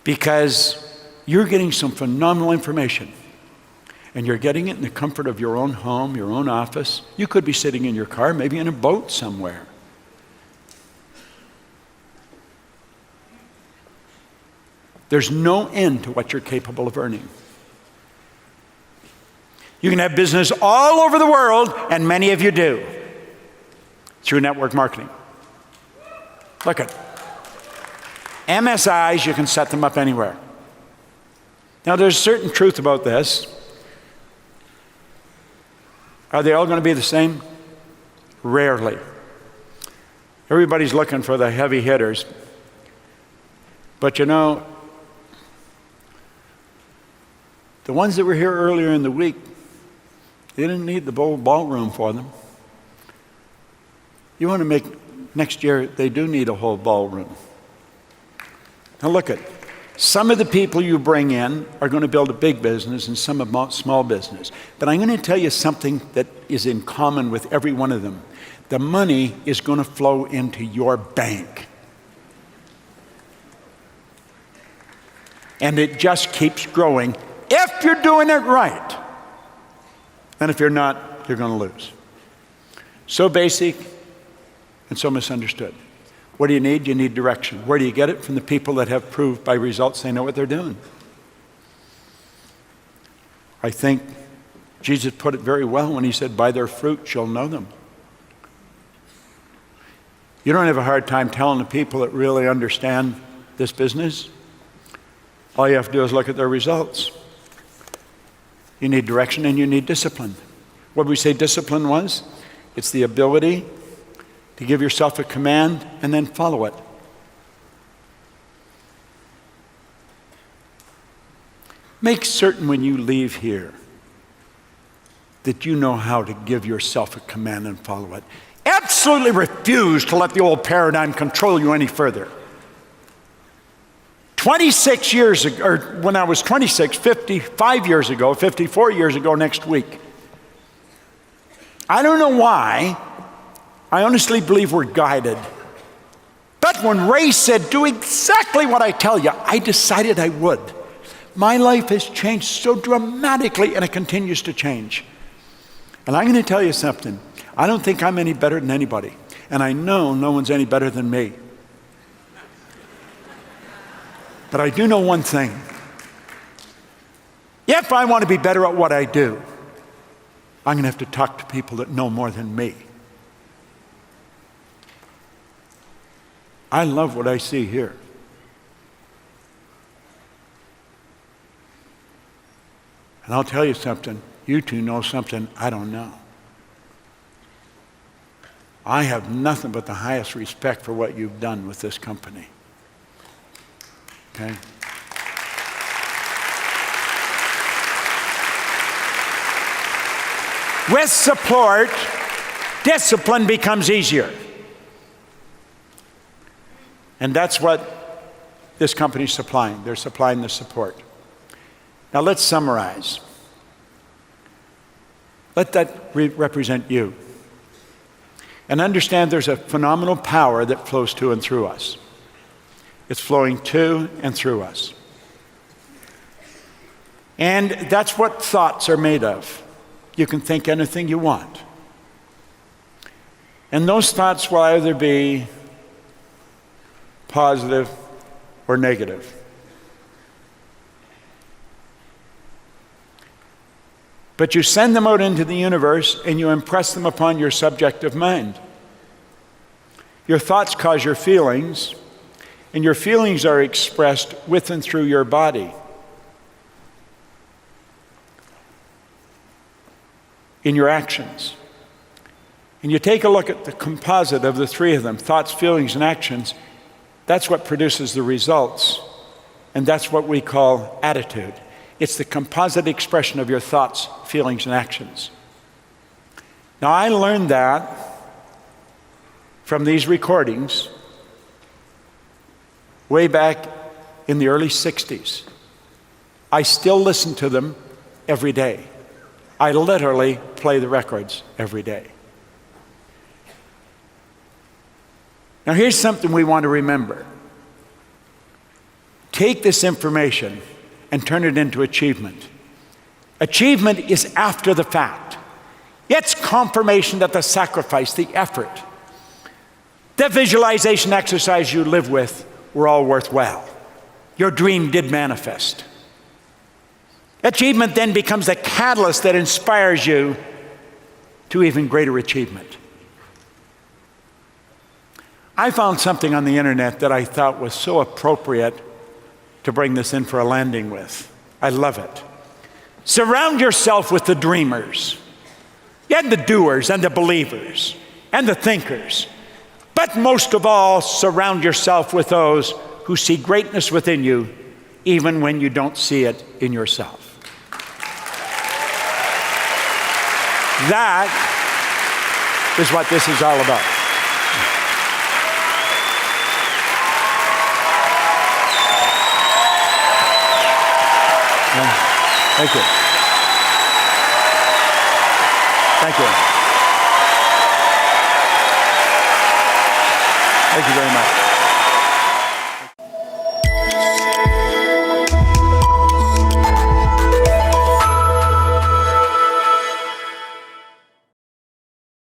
because you're getting some phenomenal information, and you're getting it in the comfort of your own home, your own office. You could be sitting in your car, maybe in a boat somewhere. There's no end to what you're capable of earning. You can have business all over the world, and many of you do, through network marketing. Look at MSIs, you can set them up anywhere. Now, there's a certain truth about this. Are they all going to be the same? Rarely. Everybody's looking for the heavy hitters. But you know, the ones that were here earlier in the week, they didn't need the ballroom for them. You want to make, next year, they do need a whole ballroom. Now look at, some of the people you bring in are going to build a big business and some a small business. But I'm going to tell you something that is in common with every one of them. The money is going to flow into your bank. And it just keeps growing if you're doing it right. And if you're not, you're going to lose. So basic and so misunderstood. What do you need? You need direction. Where do you get it? From the people that have proved by results they know what they're doing. I think Jesus put it very well when he said, by their fruit you'll know them. You don't have a hard time telling the people that really understand this business. All you have to do is look at their results. You need direction and you need discipline. What we say discipline was? It's the ability to give yourself a command and then follow it. Make certain when you leave here that you know how to give yourself a command and follow it. Absolutely refuse to let the old paradigm control you any further. 26 years ago, or when I was 26, 55 years ago, 54 years ago next week. I don't know why. I honestly believe we're guided. But when Ray said, do exactly what I tell you, I decided I would. My life has changed so dramatically, and it continues to change. And I'm going to tell you something. I don't think I'm any better than anybody. And I know no one's any better than me. But I do know one thing. If I want to be better at what I do, I'm going to have to talk to people that know more than me. I love what I see here. And I'll tell you something, you two know something I don't know. I have nothing but the highest respect for what you've done with this company. Okay? With support, discipline becomes easier. And that's what this company's supplying. They're supplying the support. Now let's summarize. Let that represent you. And understand there's a phenomenal power that flows to and through us. It's flowing to and through us. And that's what thoughts are made of. You can think anything you want. And those thoughts will either be positive or negative. But you send them out into the universe and you impress them upon your subjective mind. Your thoughts cause your feelings, and your feelings are expressed with and through your body. In your actions. And you take a look at the composite of the three of them, thoughts, feelings, and actions, that's what produces the results. And that's what we call attitude. It's the composite expression of your thoughts, feelings, and actions. Now, I learned that from these recordings way back in the early 60s. I still listen to them every day. I literally play the records every day. Now, here's something we want to remember. Take this information and turn it into achievement. Achievement is after the fact. It's confirmation that the sacrifice, the effort, the visualization exercise you live with were all worthwhile. Your dream did manifest. Achievement then becomes the catalyst that inspires you to even greater achievement. I found something on the internet that I thought was so appropriate to bring this in for a landing with. I love it. Surround yourself with the dreamers, and the doers, and the believers, and the thinkers. But most of all, surround yourself with those who see greatness within you, even when you don't see it in yourself. That is what this is all about. Thank you. Thank you. Thank you very much.